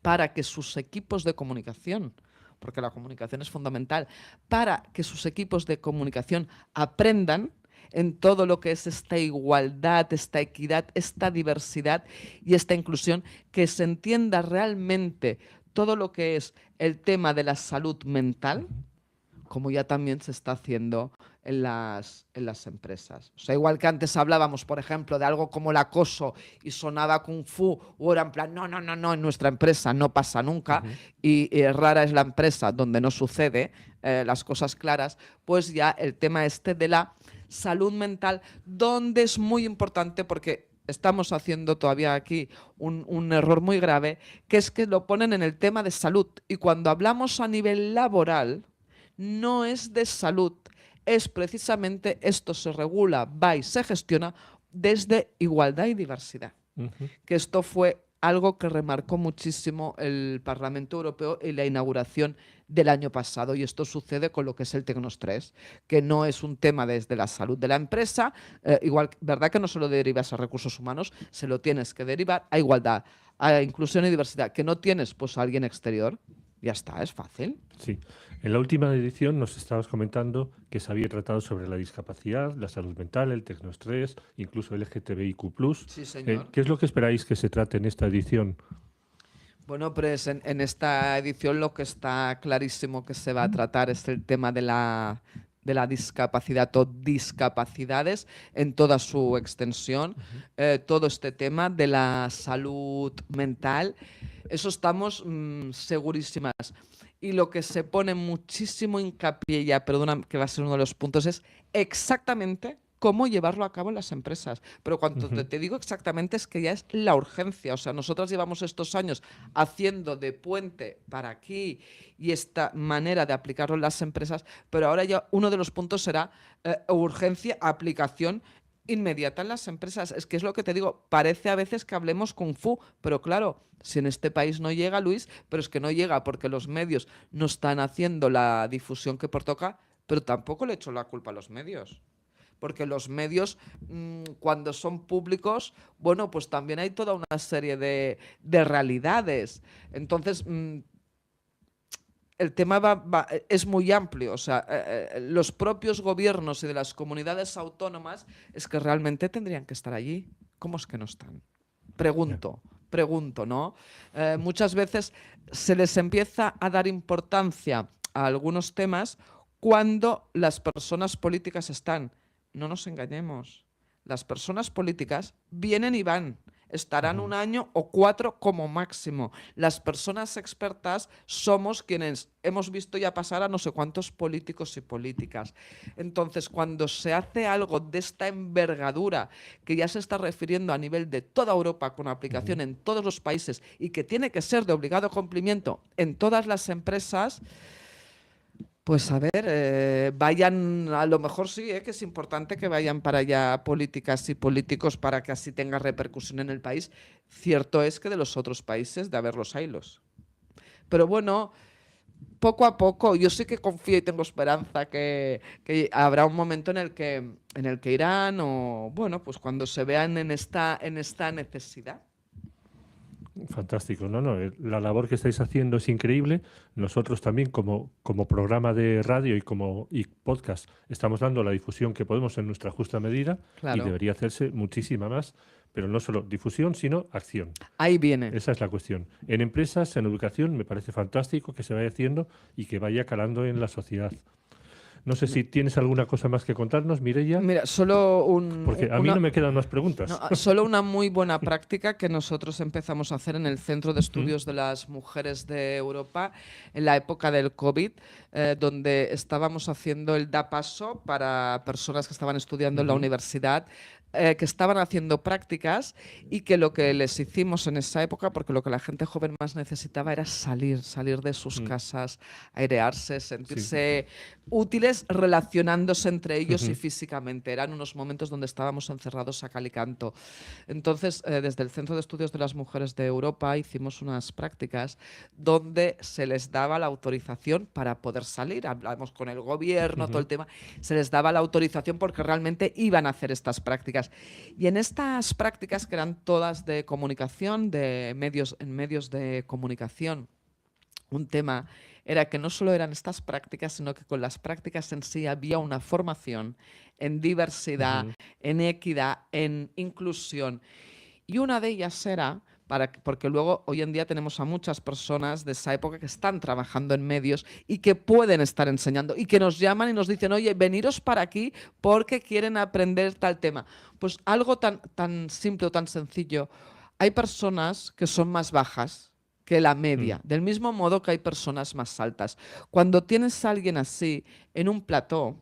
para que sus equipos de comunicación, porque la comunicación es fundamental, para que sus equipos de comunicación aprendan en todo lo que es esta igualdad, esta equidad, esta diversidad y esta inclusión, que se entienda realmente todo lo que es el tema de la salud mental, como ya también se está haciendo en las empresas. O sea, igual que antes hablábamos, por ejemplo, de algo como el acoso y sonaba kung fu, o era en plan, no, en nuestra empresa no pasa nunca, y rara es la empresa donde no sucede las cosas claras, pues ya el tema este de la salud mental, donde es muy importante porque estamos haciendo todavía aquí un error muy grave, que es que lo ponen en el tema de salud. Y cuando hablamos a nivel laboral, no es de salud, es precisamente esto se regula, va y se gestiona desde igualdad y diversidad. Que esto fue algo que remarcó muchísimo el Parlamento Europeo en la inauguración del año pasado, y esto sucede con lo que es el Tecnos 3, que no es un tema desde la salud de la empresa, igual, ¿verdad? Que no se lo derivas a recursos humanos, se lo tienes que derivar a igualdad, a inclusión y diversidad, que no tienes pues a alguien exterior, ya está, es fácil. Sí. En la última edición nos estabas comentando que se había tratado sobre la discapacidad, la salud mental, el tecnoestrés, incluso el LGTBIQ+. Sí, señor. ¿Qué es lo que esperáis que se trate en esta edición? Bueno, pues en esta edición lo que está clarísimo que se va a tratar es el tema de la discapacidad o discapacidades en toda su extensión, todo este tema de la salud mental, eso estamos segurísimas. Y lo que se pone muchísimo hincapié, ya perdona que va a ser uno de los puntos, es exactamente cómo llevarlo a cabo en las empresas. Pero cuando te digo exactamente es que ya es la urgencia. O sea, nosotros llevamos estos años haciendo de puente para aquí y esta manera de aplicarlo en las empresas, pero ahora ya uno de los puntos será urgencia, aplicación inmediata en las empresas. Es que es lo que te digo, parece a veces que hablemos kung fu, pero claro, si en este país no llega, Luis, pero es que no llega porque los medios no están haciendo la difusión que por toca, pero tampoco le echo la culpa a los medios. Porque los medios, cuando son públicos, bueno, pues también hay toda una serie de realidades. Entonces, el tema es muy amplio. O sea, los propios gobiernos y de las comunidades autónomas es que realmente tendrían que estar allí. ¿Cómo es que no están? Pregunto, ¿no? Muchas veces se les empieza a dar importancia a algunos temas cuando las personas políticas están. No nos engañemos. Las personas políticas vienen y van. Estarán un año o 4 como máximo. Las personas expertas somos quienes hemos visto ya pasar a no sé cuántos políticos y políticas. Entonces, cuando se hace algo de esta envergadura, que ya se está refiriendo a nivel de toda Europa, con aplicación en todos los países y que tiene que ser de obligado cumplimiento en todas las empresas, Pues a ver, vayan, a lo mejor sí, que es importante que vayan para allá políticas y políticos para que así tenga repercusión en el país. Cierto es que de los otros países, de haberlos haylos. Pero bueno, poco a poco, yo sí que confío y tengo esperanza que habrá un momento en el que irán o, bueno, pues cuando se vean en esta necesidad. Fantástico, la labor que estáis haciendo es increíble. Nosotros también como programa de radio y podcast estamos dando la difusión que podemos en nuestra justa medida y Claro, debería hacerse muchísima más, pero no solo difusión, sino acción. ahí viene. Esa es la cuestión. En empresas, en educación, me parece fantástico que se vaya haciendo y que vaya calando en la sociedad. No sé si tienes alguna cosa más que contarnos, Mireia, Mira, solo porque a mí no me quedan más preguntas. no, solo una muy buena práctica que nosotros empezamos a hacer en el Centro de Ujú, Estudios de las Mujeres de Europa en la época del COVID, donde estábamos haciendo el da paso para personas que estaban estudiando en la ujú, universidad, que estaban haciendo prácticas y que lo que les hicimos en esa época, porque lo que la gente joven más necesitaba era salir de sus mm, casas, airearse, sí. sentirse útiles relacionándose entre ellos y Ujú, físicamente. Eran unos momentos donde estábamos encerrados a cal y canto. Entonces, desde el Centro de Estudios de las Mujeres de Europa hicimos unas prácticas donde se les daba la autorización para poder salir. Hablamos con el gobierno, todo ujú, el tema. Se les daba la autorización porque realmente iban a hacer estas prácticas. Y en estas prácticas, que eran todas de comunicación, en medios de comunicación, un tema era que no solo eran estas prácticas, sino que con las prácticas en sí había una formación en diversidad, ujú, en equidad, en inclusión. Y una de ellas era, porque luego hoy en día tenemos a muchas personas de esa época que están trabajando en medios y que pueden estar enseñando y que nos llaman y nos dicen, oye, veniros para aquí porque quieren aprender tal tema. Pues algo tan simple o tan sencillo. Hay personas que son más bajas que la mm, media, del mismo modo que hay personas más altas. Cuando tienes a alguien así en un plató,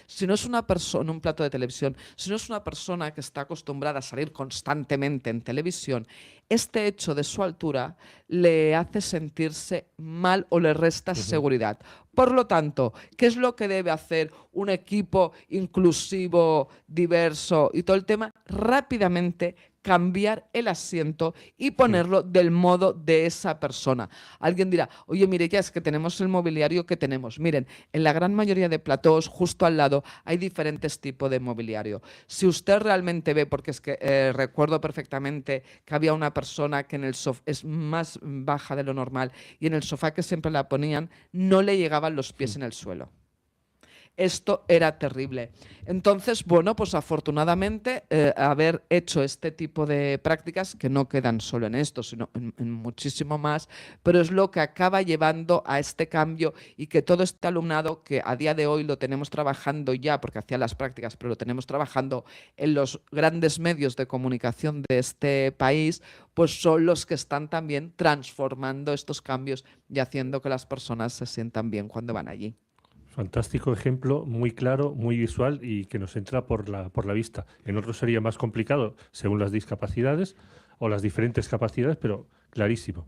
si no es una persona, un plato de televisión, si no es una persona que está acostumbrada a salir constantemente en televisión, este hecho de su altura le hace sentirse mal o le resta ujú, seguridad. Por lo tanto, ¿qué es lo que debe hacer un equipo inclusivo, diverso y todo el tema? Rápidamente cambiar el asiento y mm, ponerlo del modo de esa persona. Alguien dirá, oye, mire, ya es que tenemos el mobiliario que tenemos. Miren, en la gran mayoría de platós, justo al lado, hay diferentes tipos de mobiliario. Si usted realmente ve, porque es que recuerdo perfectamente que había una persona que en el sofá es más baja de lo normal y en el sofá que siempre la ponían no le llegaban los pies mm. en el suelo. Esto era terrible. Entonces, bueno, pues afortunadamente haber hecho este tipo de prácticas, que no quedan solo en esto, sino en muchísimo más, pero es lo que acaba llevando a este cambio y que todo este alumnado, que a día de hoy lo tenemos trabajando ya, porque hacía las prácticas, pero lo tenemos trabajando en los grandes medios de comunicación de este país, pues son los que están también transformando estos cambios y haciendo que las personas se sientan bien cuando van allí. Fantástico ejemplo, muy claro, muy visual y que nos entra por la vista. En otros sería más complicado según las discapacidades o las diferentes capacidades, pero clarísimo.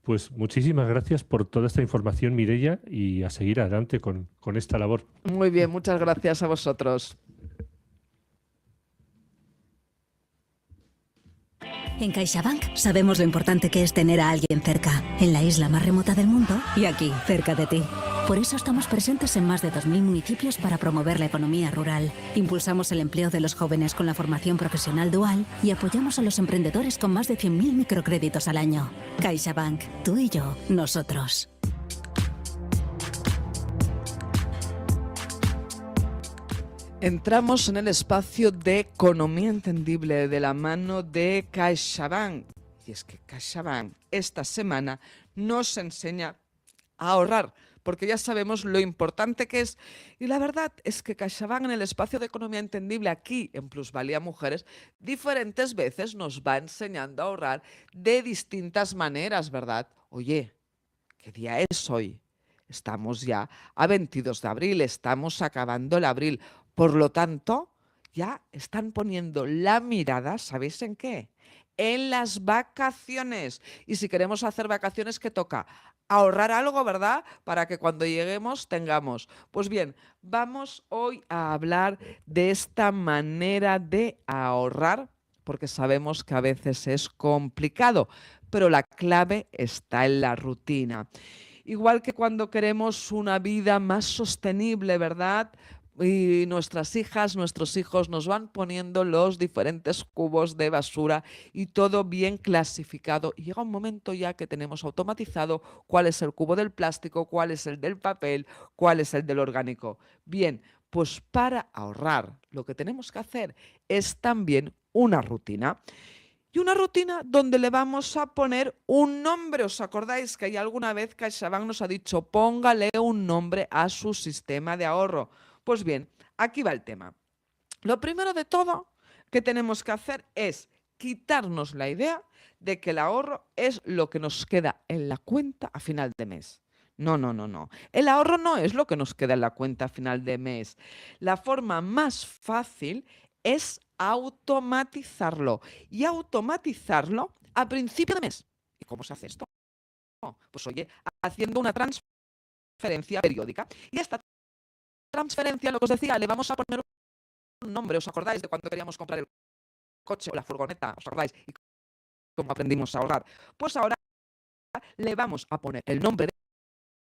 Pues muchísimas gracias por toda esta información, Mireia, y a seguir adelante con esta labor. Muy bien, muchas gracias a vosotros. En CaixaBank sabemos lo importante que es tener a alguien cerca, en la isla más remota del mundo y aquí, cerca de ti. Por eso estamos presentes en más de 2.000 municipios para promover la economía rural. Impulsamos el empleo de los jóvenes con la formación profesional dual y apoyamos a los emprendedores con más de 100.000 microcréditos al año. CaixaBank, tú y yo, nosotros. Entramos en el espacio de economía entendible de la mano de CaixaBank. Y es que CaixaBank esta semana nos enseña a ahorrar, porque ya sabemos lo importante que es. Y la verdad es que CaixaBank en el espacio de economía entendible aquí en Plusvalía Mujeres diferentes veces nos va enseñando a ahorrar de distintas maneras, ¿verdad? Oye, ¿qué día es hoy? Estamos ya a 22 de abril, estamos acabando el abril. Por lo tanto, ya están poniendo la mirada, ¿sabéis en qué? en las vacaciones. Y si queremos hacer vacaciones, ¿qué toca? Ahorrar algo, ¿verdad? Para que cuando lleguemos tengamos. Pues bien, vamos hoy a hablar de esta manera de ahorrar, porque sabemos que a veces es complicado, pero la clave está en la rutina. Igual que cuando queremos una vida más sostenible, ¿verdad? Y nuestras hijas, nuestros hijos nos van poniendo los diferentes cubos de basura y todo bien clasificado. Y llega un momento ya que tenemos automatizado cuál es el cubo del plástico, cuál es el del papel, cuál es el del orgánico. Bien, pues para ahorrar lo que tenemos que hacer es también una rutina. Y una rutina donde le vamos a poner un nombre. ¿Os acordáis que hay alguna vez CaixaBank nos ha dicho póngale un nombre a su sistema de ahorro? Pues bien, aquí va el tema. Lo primero de todo que tenemos que hacer es quitarnos la idea de que el ahorro es lo que nos queda en la cuenta a final de mes. No, no, no, no. El ahorro no es lo que nos queda en la cuenta a final de mes. La forma más fácil es automatizarlo y automatizarlo a principio de mes. ¿Y cómo se hace esto? Pues oye, haciendo una transferencia periódica. Y a esta transferencia, lo que os decía, le vamos a poner un nombre. ¿Os acordáis de cuando queríamos comprar el coche o la furgoneta? ¿Os acordáis? Y cómo aprendimos a ahorrar. Pues ahora le vamos a poner el nombre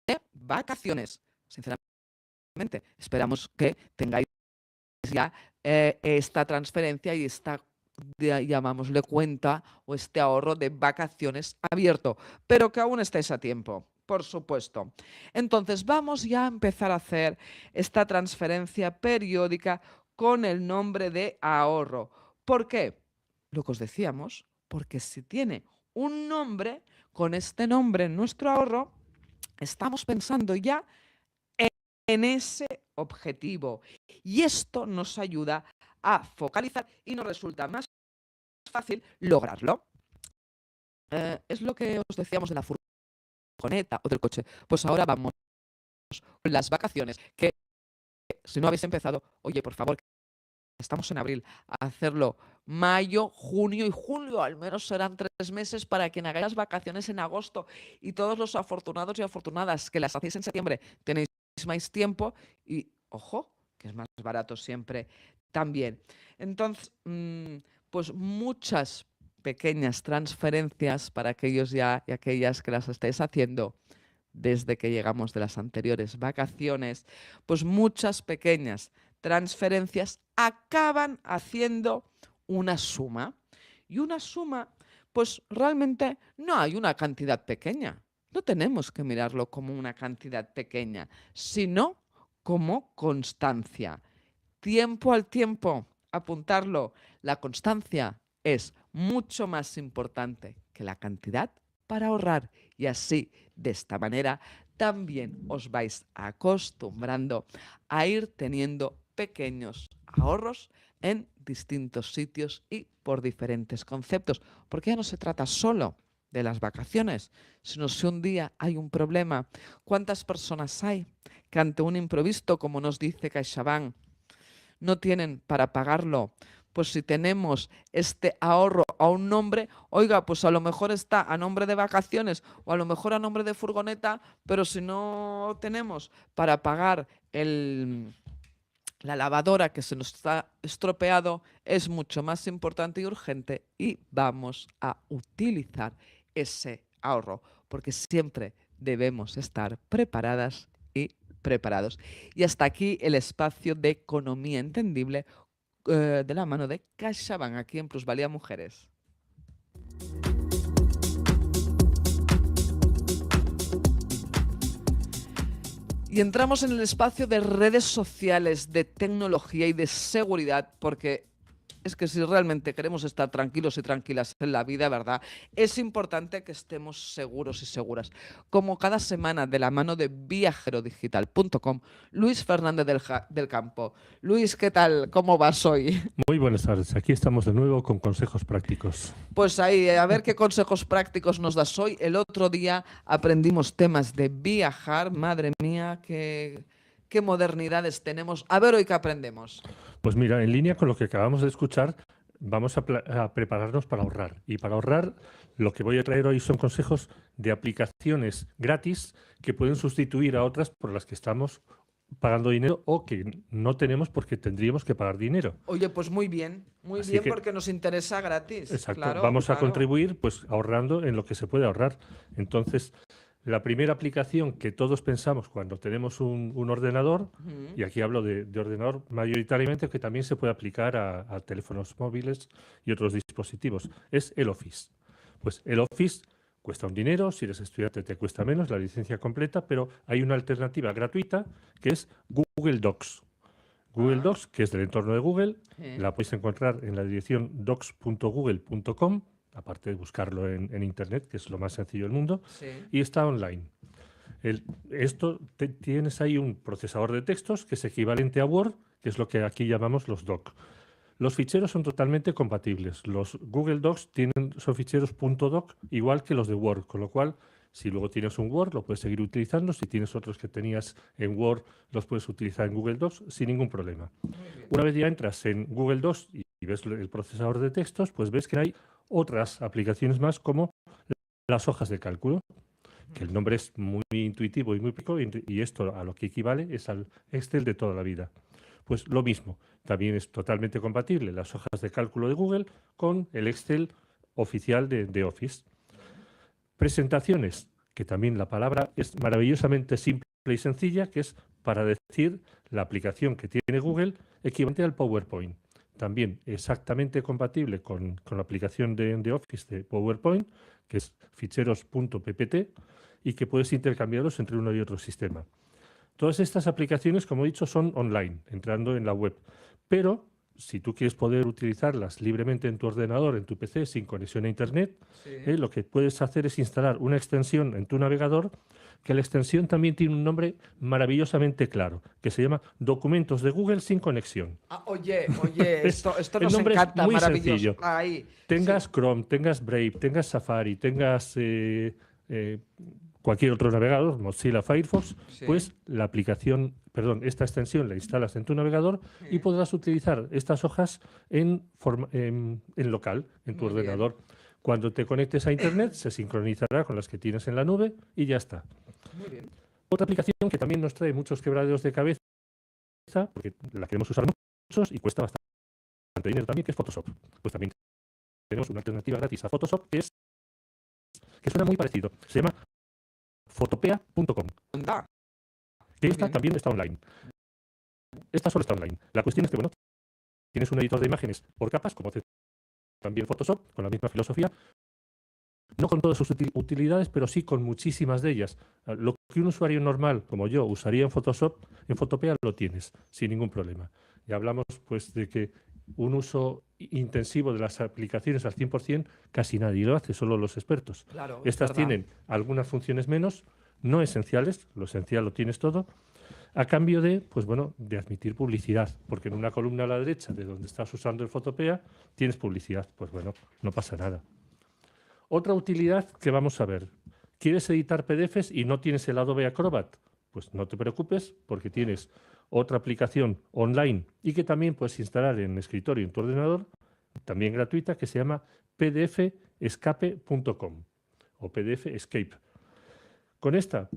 de vacaciones. Sinceramente, esperamos que tengáis ya esta transferencia y esta, llamámosle cuenta o este ahorro de vacaciones abierto, pero que aún estáis a tiempo, por supuesto. Entonces vamos ya a empezar a hacer esta transferencia periódica con el nombre de ahorro. ¿Por qué? Lo que os decíamos, porque si tiene un nombre, con este nombre en nuestro ahorro, estamos pensando ya en ese objetivo. Y esto nos ayuda a focalizar y nos resulta más fácil lograrlo. Es lo que os decíamos de la furgoneta o del coche. Pues ahora vamos con las vacaciones, que si no habéis empezado, oye, por favor, estamos en abril, a hacerlo mayo, junio y julio, al menos serán 3 meses para quien haga las vacaciones en agosto. Y todos los afortunados y afortunadas que las hacéis en septiembre, tenéis más tiempo y, ojo, que es más barato siempre también. Entonces, pues muchas pequeñas transferencias para aquellos ya y aquellas que las estáis haciendo desde que llegamos de las anteriores vacaciones, pues muchas pequeñas transferencias acaban haciendo una suma. Y una suma, pues realmente no hay una cantidad pequeña. No tenemos que mirarlo como una cantidad pequeña, sino como constancia. Tiempo al tiempo, apuntarlo. La constancia es mucho más importante que la cantidad para ahorrar. Y así, de esta manera, también os vais acostumbrando a ir teniendo pequeños ahorros en distintos sitios y por diferentes conceptos. Porque ya no se trata solo de las vacaciones, sino si un día hay un problema. ¿Cuántas personas hay que ante un imprevisto, como nos dice CaixaBank, no tienen para pagarlo? Pues si tenemos este ahorro a un nombre, oiga, pues a lo mejor está a nombre de vacaciones o a lo mejor a nombre de furgoneta, pero si no tenemos para pagar la lavadora que se nos está estropeado, es mucho más importante y urgente y vamos a utilizar ese ahorro, porque siempre debemos estar preparadas y preparados. Y hasta aquí el espacio de economía entendible de la mano de CaixaBank aquí en Plusvalía Mujeres. Y entramos en el espacio de redes sociales, de tecnología y de seguridad, porque es que si realmente queremos estar tranquilos y tranquilas en la vida, ¿verdad? Es importante que estemos seguros y seguras. Como cada semana, de la mano de viajerodigital.com, Luis Fernández del Campo. Luis, ¿qué tal? ¿Cómo vas hoy? Muy buenas tardes. Aquí estamos de nuevo con consejos prácticos. Pues ahí, a ver qué consejos prácticos nos das hoy. El otro día aprendimos temas de viajar. Madre mía, qué modernidades tenemos. A ver hoy qué aprendemos. Pues mira, en línea con lo que acabamos de escuchar, vamos a prepararnos para ahorrar. Y para ahorrar, lo que voy a traer hoy son consejos de aplicaciones gratis que pueden sustituir a otras por las que estamos pagando dinero o que no tenemos porque tendríamos que pagar dinero. Oye, pues muy bien, Así que, porque nos interesa gratis. exacto, Claro, vamos a claro. contribuir pues ahorrando en lo que se puede ahorrar. Entonces, la primera aplicación que todos pensamos cuando tenemos un ordenador, y aquí hablo de ordenador mayoritariamente, que también se puede aplicar a teléfonos móviles y otros dispositivos, es el Office. Pues el Office cuesta un dinero, si eres estudiante te cuesta menos, la licencia completa, pero hay una alternativa gratuita que es Google Docs. Google Docs, que es del entorno de Google, la podéis encontrar en la dirección docs.google.com, aparte de buscarlo en Internet, que es lo más sencillo del mundo, y está online. Tienes ahí un procesador de textos que es equivalente a Word, que es lo que aquí llamamos los docs. Los ficheros son totalmente compatibles. Los Google Docs son ficheros .doc igual que los de Word, con lo cual, si luego tienes un Word, lo puedes seguir utilizando. Si tienes otros que tenías en Word, los puedes utilizar en Google Docs sin ningún problema. Una vez ya entras en Google Docs y ves el procesador de textos, pues ves que hay otras aplicaciones más como las hojas de cálculo, que el nombre es muy intuitivo y muy pico, y esto a lo que equivale es al Excel de toda la vida. Pues lo mismo, también es totalmente compatible las hojas de cálculo de Google con el Excel oficial de Office. Presentaciones, que también la palabra es maravillosamente simple y sencilla, que es para decir la aplicación que tiene Google equivalente al PowerPoint. También exactamente compatible con la aplicación de Office de PowerPoint, que es ficheros.ppt, y que puedes intercambiarlos entre uno y otro sistema. Todas estas aplicaciones, como he dicho, son online, entrando en la web. Pero si tú quieres poder utilizarlas libremente en tu ordenador, en tu PC, sin conexión a Internet, lo que puedes hacer es instalar una extensión en tu navegador, que la extensión también tiene un nombre maravillosamente claro, que se llama Documentos de Google sin conexión. Oye, esto el nos nombre encanta, es muy maravilloso. sencillo. Ahí, tengas Chrome, tengas Brave, tengas Safari, tengas cualquier otro navegador, Mozilla Firefox, pues esta extensión la instalas en tu navegador y podrás utilizar estas hojas en local, en tu ordenador. Bien. Cuando te conectes a Internet se sincronizará con las que tienes en la nube y ya está. Muy bien. Otra aplicación que también nos trae muchos quebraderos de cabeza, porque la queremos usar muchos y cuesta bastante dinero también, que es Photoshop. Pues también tenemos una alternativa gratis a Photoshop que suena muy parecido. Se llama Photopea.com. Que esta también está online. Esta solo está online. La cuestión es que, tienes un editor de imágenes por capas, como hace también Photoshop, con la misma filosofía. No con todas sus utilidades, pero sí con muchísimas de ellas. Lo que un usuario normal, como yo, usaría en Photoshop, en Photopea lo tienes, sin ningún problema. Y hablamos, pues, de que un uso intensivo de las aplicaciones al 100%, casi nadie lo hace, solo los expertos. Claro, estas tienen algunas funciones menos, no esenciales, lo esencial lo tienes todo, a cambio de, de admitir publicidad, porque en una columna a la derecha de donde estás usando el Photopea tienes publicidad, no pasa nada. Otra utilidad que vamos a ver, ¿quieres editar PDFs y no tienes el Adobe Acrobat? Pues no te preocupes, porque tienes otra aplicación online y que también puedes instalar en escritorio en tu ordenador, también gratuita, que se llama pdfescape.com o PDF Escape. Con esta,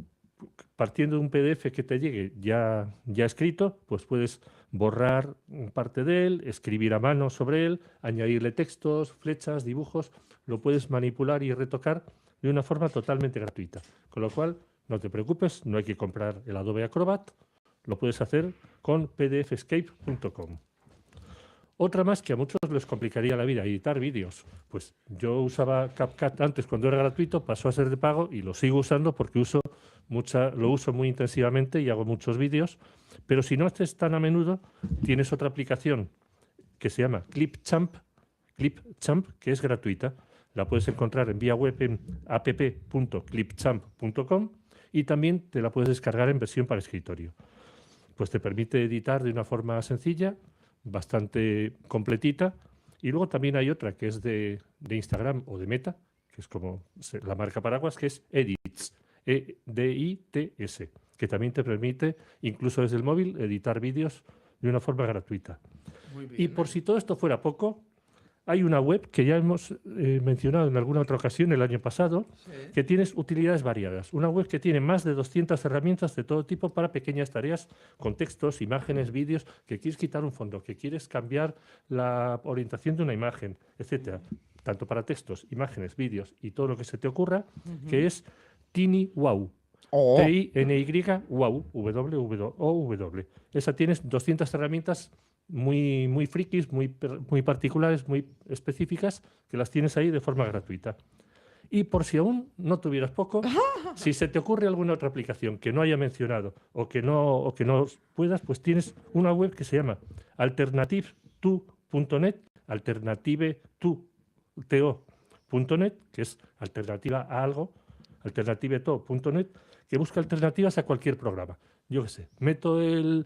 partiendo de un PDF que te llegue ya escrito, pues puedes borrar parte de él, escribir a mano sobre él, añadirle textos, flechas, dibujos, lo puedes manipular y retocar de una forma totalmente gratuita. Con lo cual, no te preocupes, no hay que comprar el Adobe Acrobat, lo puedes hacer con pdfescape.com. Otra más que a muchos les complicaría la vida, editar vídeos. Pues yo usaba CapCut antes cuando era gratuito, pasó a ser de pago y lo sigo usando porque lo uso muy intensivamente y hago muchos vídeos. Pero si no haces tan a menudo, tienes otra aplicación que se llama Clipchamp, que es gratuita. La puedes encontrar en vía web en app.clipchamp.com y también te la puedes descargar en versión para escritorio. Pues te permite editar de una forma sencilla, bastante completita, y luego también hay otra que es de Instagram o de Meta, que es como la marca paraguas, que es Edits, E-D-I-T-S, que también te permite, incluso desde el móvil, editar vídeos de una forma gratuita. Y por si todo esto fuera poco, hay una web que ya hemos mencionado en alguna otra ocasión el año pasado, que tiene utilidades variadas. Una web que tiene más de 200 herramientas de todo tipo para pequeñas tareas con textos, imágenes, vídeos, que quieres quitar un fondo, que quieres cambiar la orientación de una imagen, etcétera. Tanto para textos, imágenes, vídeos y todo lo que se te ocurra, que es TinyWow. Oh, TINY WOW, WWOW. Esa tienes 200 herramientas muy frikis, muy particulares, muy específicas, que las tienes ahí de forma gratuita. Y por si aún no tuvieras poco, si se te ocurre alguna otra aplicación que no haya mencionado o que no puedas, pues tienes una web que se llama alternative2.net, alternative2.net, que es alternativa a algo, alternativeto.net, que busca alternativas a cualquier programa. Yo qué sé, meto el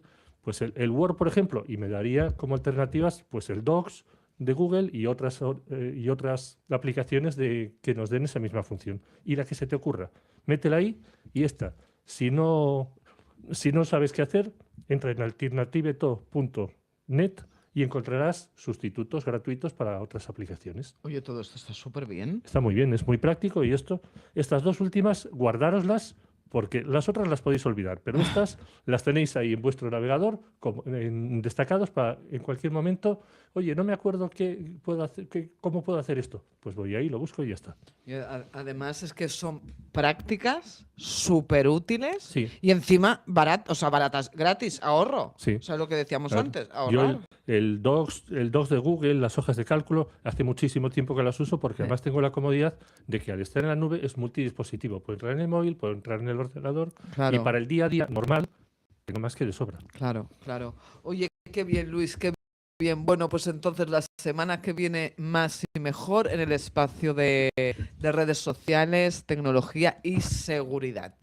Word, por ejemplo, y me daría como alternativas pues el Docs de Google y otras aplicaciones que nos den esa misma función. Y la que se te ocurra, métela ahí y esta. Si no sabes qué hacer, entra en alternativeto.net y encontrarás sustitutos gratuitos para otras aplicaciones. oye, todo esto está súper bien. Está muy bien, es muy práctico y estas dos últimas, guardároslas porque las otras las podéis olvidar, pero estas las tenéis ahí en vuestro navegador destacados para en cualquier momento. Oye, no me acuerdo cómo puedo hacer esto. Pues voy ahí, lo busco y ya está. Y además es que son prácticas, súper útiles Sí. y encima baratas, gratis, ahorro. Sí. O sea, lo que decíamos Claro. antes, Yo ahorrar. el Docs de Google, las hojas de cálculo, hace muchísimo tiempo que las uso porque Sí. además tengo la comodidad de que al estar en la nube es multidispositivo. Puedo entrar en el móvil, puedo entrar en el ordenador Claro. y para el día a día normal tengo más que de sobra. Claro, claro. Oye, qué bien, Luis, qué bien. Bueno, pues entonces la semana que viene más y mejor en el espacio de redes sociales, tecnología y seguridad.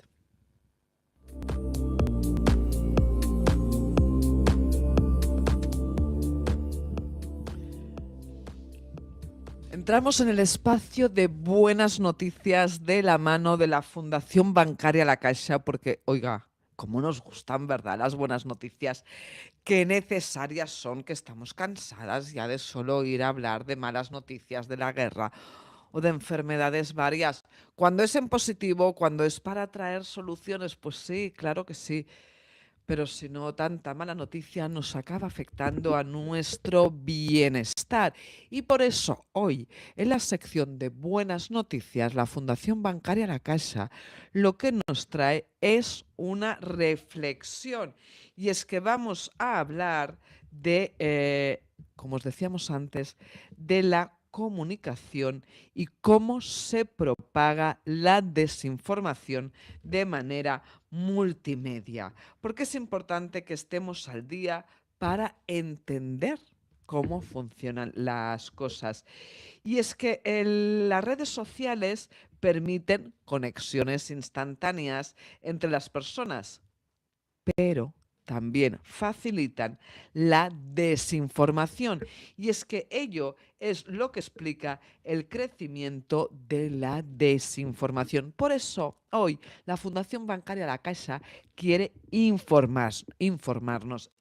Entramos en el espacio de buenas noticias de la mano de la Fundación Bancaria La Caixa, porque, oiga, cómo nos gustan, ¿verdad? Las buenas noticias, qué necesarias son, que estamos cansadas ya de solo oír hablar de malas noticias de la guerra o de enfermedades varias. Cuando es en positivo, cuando es para traer soluciones, pues sí, claro que sí. Pero si no, tanta mala noticia nos acaba afectando a nuestro bienestar. Y por eso hoy, en la sección de buenas noticias, la Fundación Bancaria La Caixa lo que nos trae es una reflexión. Y es que vamos a hablar de, como os decíamos antes, de la comunicación y cómo se propaga la desinformación de manera multimedia, porque es importante que estemos al día para entender cómo funcionan las cosas. Y es que las redes sociales permiten conexiones instantáneas entre las personas, pero también facilitan la desinformación. Y es que ello es lo que explica el crecimiento de la desinformación. Por eso, hoy, la Fundación Bancaria La Caixa quiere informarnos.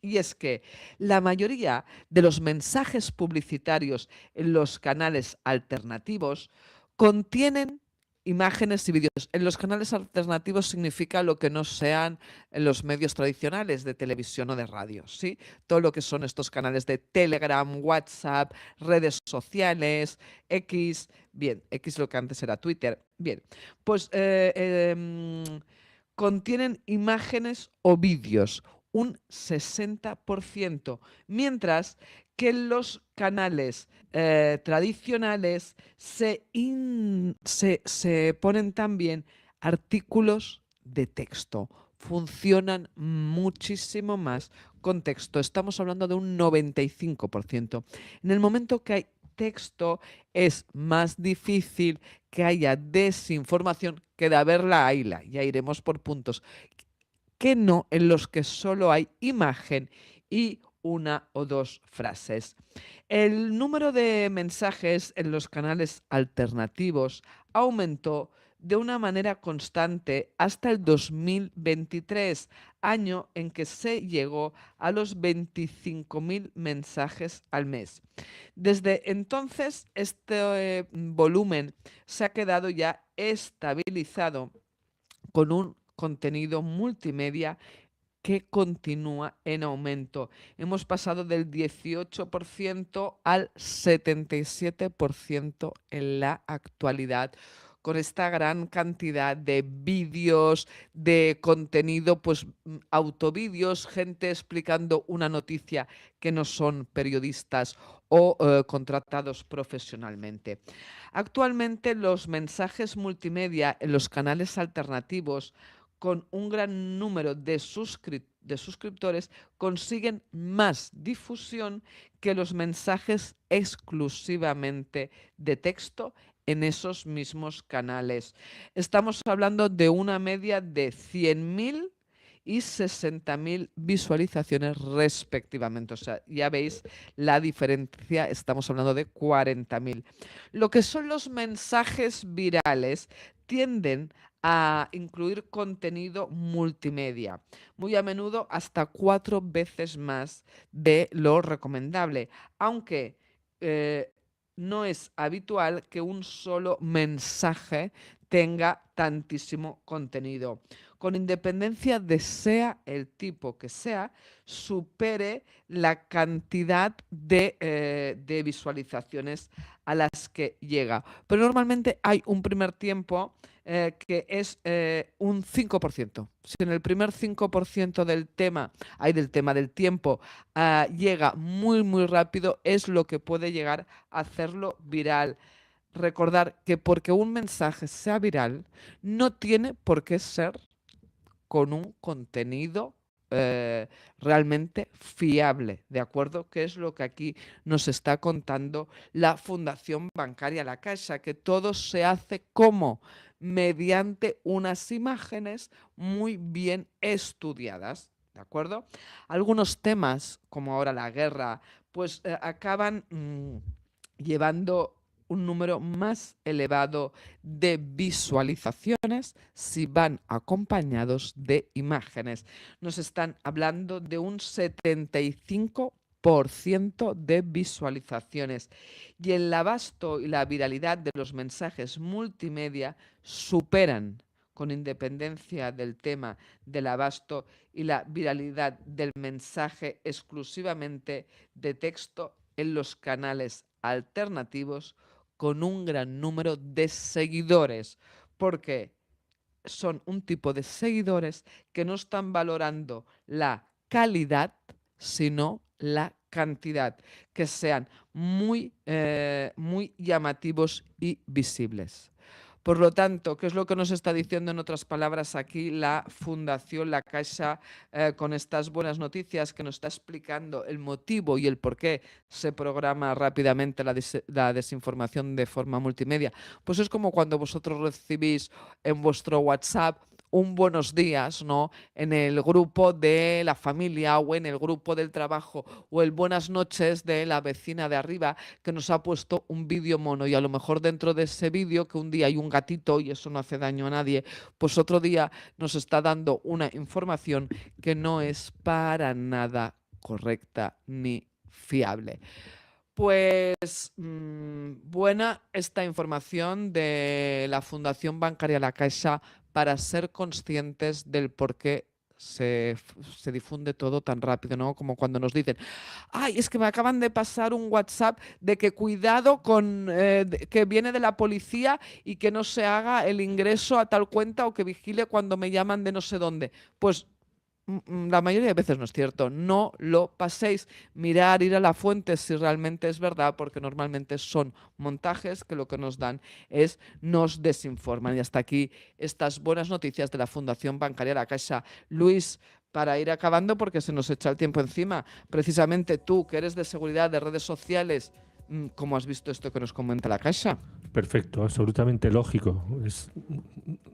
Y es que la mayoría de los mensajes publicitarios en los canales alternativos contienen imágenes y vídeos. En los canales alternativos significa lo que no sean en los medios tradicionales de televisión o de radio, ¿sí? Todo lo que son estos canales de Telegram, WhatsApp, redes sociales, X, bien, X lo que antes era Twitter, bien, pues contienen imágenes o vídeos, un 60%, mientras que en los canales tradicionales se ponen también artículos de texto. Funcionan muchísimo más con texto. Estamos hablando de un 95%. En el momento que hay texto, es más difícil que haya desinformación que de haberla hayla. Ya iremos por puntos. Que no en los que solo hay imagen y una o dos frases. El número de mensajes en los canales alternativos aumentó de una manera constante hasta el 2023, año en que se llegó a los 25.000 mensajes al mes. Desde entonces, este volumen se ha quedado ya estabilizado con un contenido multimedia que continúa en aumento. Hemos pasado del 18% al 77% en la actualidad, con esta gran cantidad de vídeos, de contenido, pues autovídeos, gente explicando una noticia que no son periodistas o contratados profesionalmente. Actualmente los mensajes multimedia en los canales alternativos con un gran número de suscriptores consiguen más difusión que los mensajes exclusivamente de texto en esos mismos canales. Estamos hablando de una media de 100.000 y 60.000 visualizaciones respectivamente. O sea, ya veis la diferencia, estamos hablando de 40.000. Lo que son los mensajes virales tienden a incluir contenido multimedia, muy a menudo hasta 4 veces más de lo recomendable, aunque no es habitual que un solo mensaje tenga tantísimo contenido. Con independencia de sea el tipo que sea, supere la cantidad de visualizaciones a las que llega. Pero normalmente hay un primer tiempo que es un 5%. Si en el primer 5% del tema, del tiempo, llega muy, muy rápido, es lo que puede llegar a hacerlo viral. Recordar que porque un mensaje sea viral, no tiene por qué ser con un contenido realmente fiable, ¿de acuerdo? Que es lo que aquí nos está contando la Fundación Bancaria La Caixa, que todo se hace como mediante unas imágenes muy bien estudiadas, ¿de acuerdo? Algunos temas, como ahora la guerra, pues acaban llevando un número más elevado de visualizaciones si van acompañados de imágenes. Nos están hablando de un 75% de visualizaciones, y el abasto y la viralidad de los mensajes multimedia superan, con independencia del tema, del abasto y la viralidad del mensaje exclusivamente de texto en los canales alternativos con un gran número de seguidores, porque son un tipo de seguidores que no están valorando la calidad, sino la cantidad, que sean muy, muy llamativos y visibles. Por lo tanto, ¿qué es lo que nos está diciendo en otras palabras aquí la Fundación La Caixa con estas buenas noticias, que nos está explicando el motivo y el por qué se programa rápidamente la desinformación de forma multimedia? Pues es como cuando vosotros recibís en vuestro WhatsApp un buenos días, ¿no? En el grupo de la familia o en el grupo del trabajo, o el buenas noches de la vecina de arriba que nos ha puesto un vídeo mono, y a lo mejor dentro de ese vídeo, que un día hay un gatito y eso no hace daño a nadie, pues otro día nos está dando una información que no es para nada correcta ni fiable. Pues buena esta información de la Fundación Bancaria La Caixa para ser conscientes del por qué se difunde todo tan rápido, ¿no? Como cuando nos dicen, ay, es que me acaban de pasar un WhatsApp de que cuidado con que viene de la policía y que no se haga el ingreso a tal cuenta, o que vigile cuando me llaman de no sé dónde. Pues la mayoría de veces no es cierto. No lo paséis. Mirar, ir a la fuente si realmente es verdad, porque normalmente son montajes que lo que nos dan es nos desinforman. Y hasta aquí estas buenas noticias de la Fundación Bancaria La Caixa. Luis, para ir acabando, porque se nos echa el tiempo encima, precisamente tú, que eres de seguridad de redes sociales, ¿cómo has visto esto que nos comenta La Caixa? Perfecto, absolutamente lógico.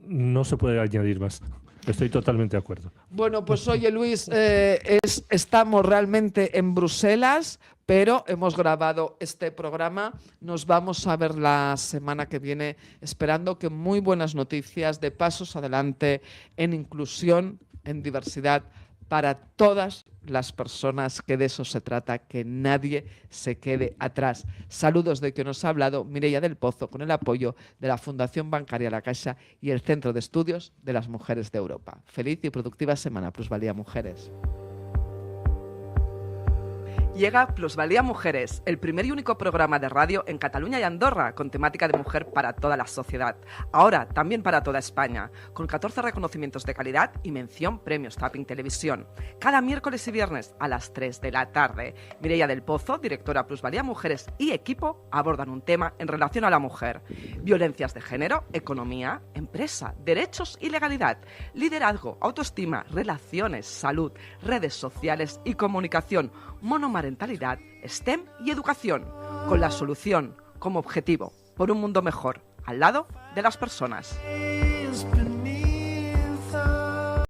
No se puede añadir más. Estoy totalmente de acuerdo. Bueno, pues oye, Luis, estamos realmente en Bruselas, pero hemos grabado este programa. Nos vamos a ver la semana que viene, esperando que muy buenas noticias de pasos adelante en inclusión, en diversidad, para todas las personas, que de eso se trata, que nadie se quede atrás. Saludos de quien nos ha hablado, Mireia del Pozo, con el apoyo de la Fundación Bancaria La Caixa y el Centro de Estudios de las Mujeres de Europa. Feliz y productiva semana, Plusvalía Mujeres. Llega Plusvalía Mujeres, el primer y único programa de radio en Cataluña y Andorra con temática de mujer para toda la sociedad. Ahora también para toda España, con 14 reconocimientos de calidad y mención premios Tapping Televisión. Cada miércoles y viernes a las 3 de la tarde. Mireia del Pozo, directora Plusvalía Mujeres y equipo abordan un tema en relación a la mujer. Violencias de género, economía, empresa, derechos y legalidad, liderazgo, autoestima, relaciones, salud, redes sociales y comunicación, monomarentalidad, STEM y educación, con la solución como objetivo por un mundo mejor, al lado de las personas.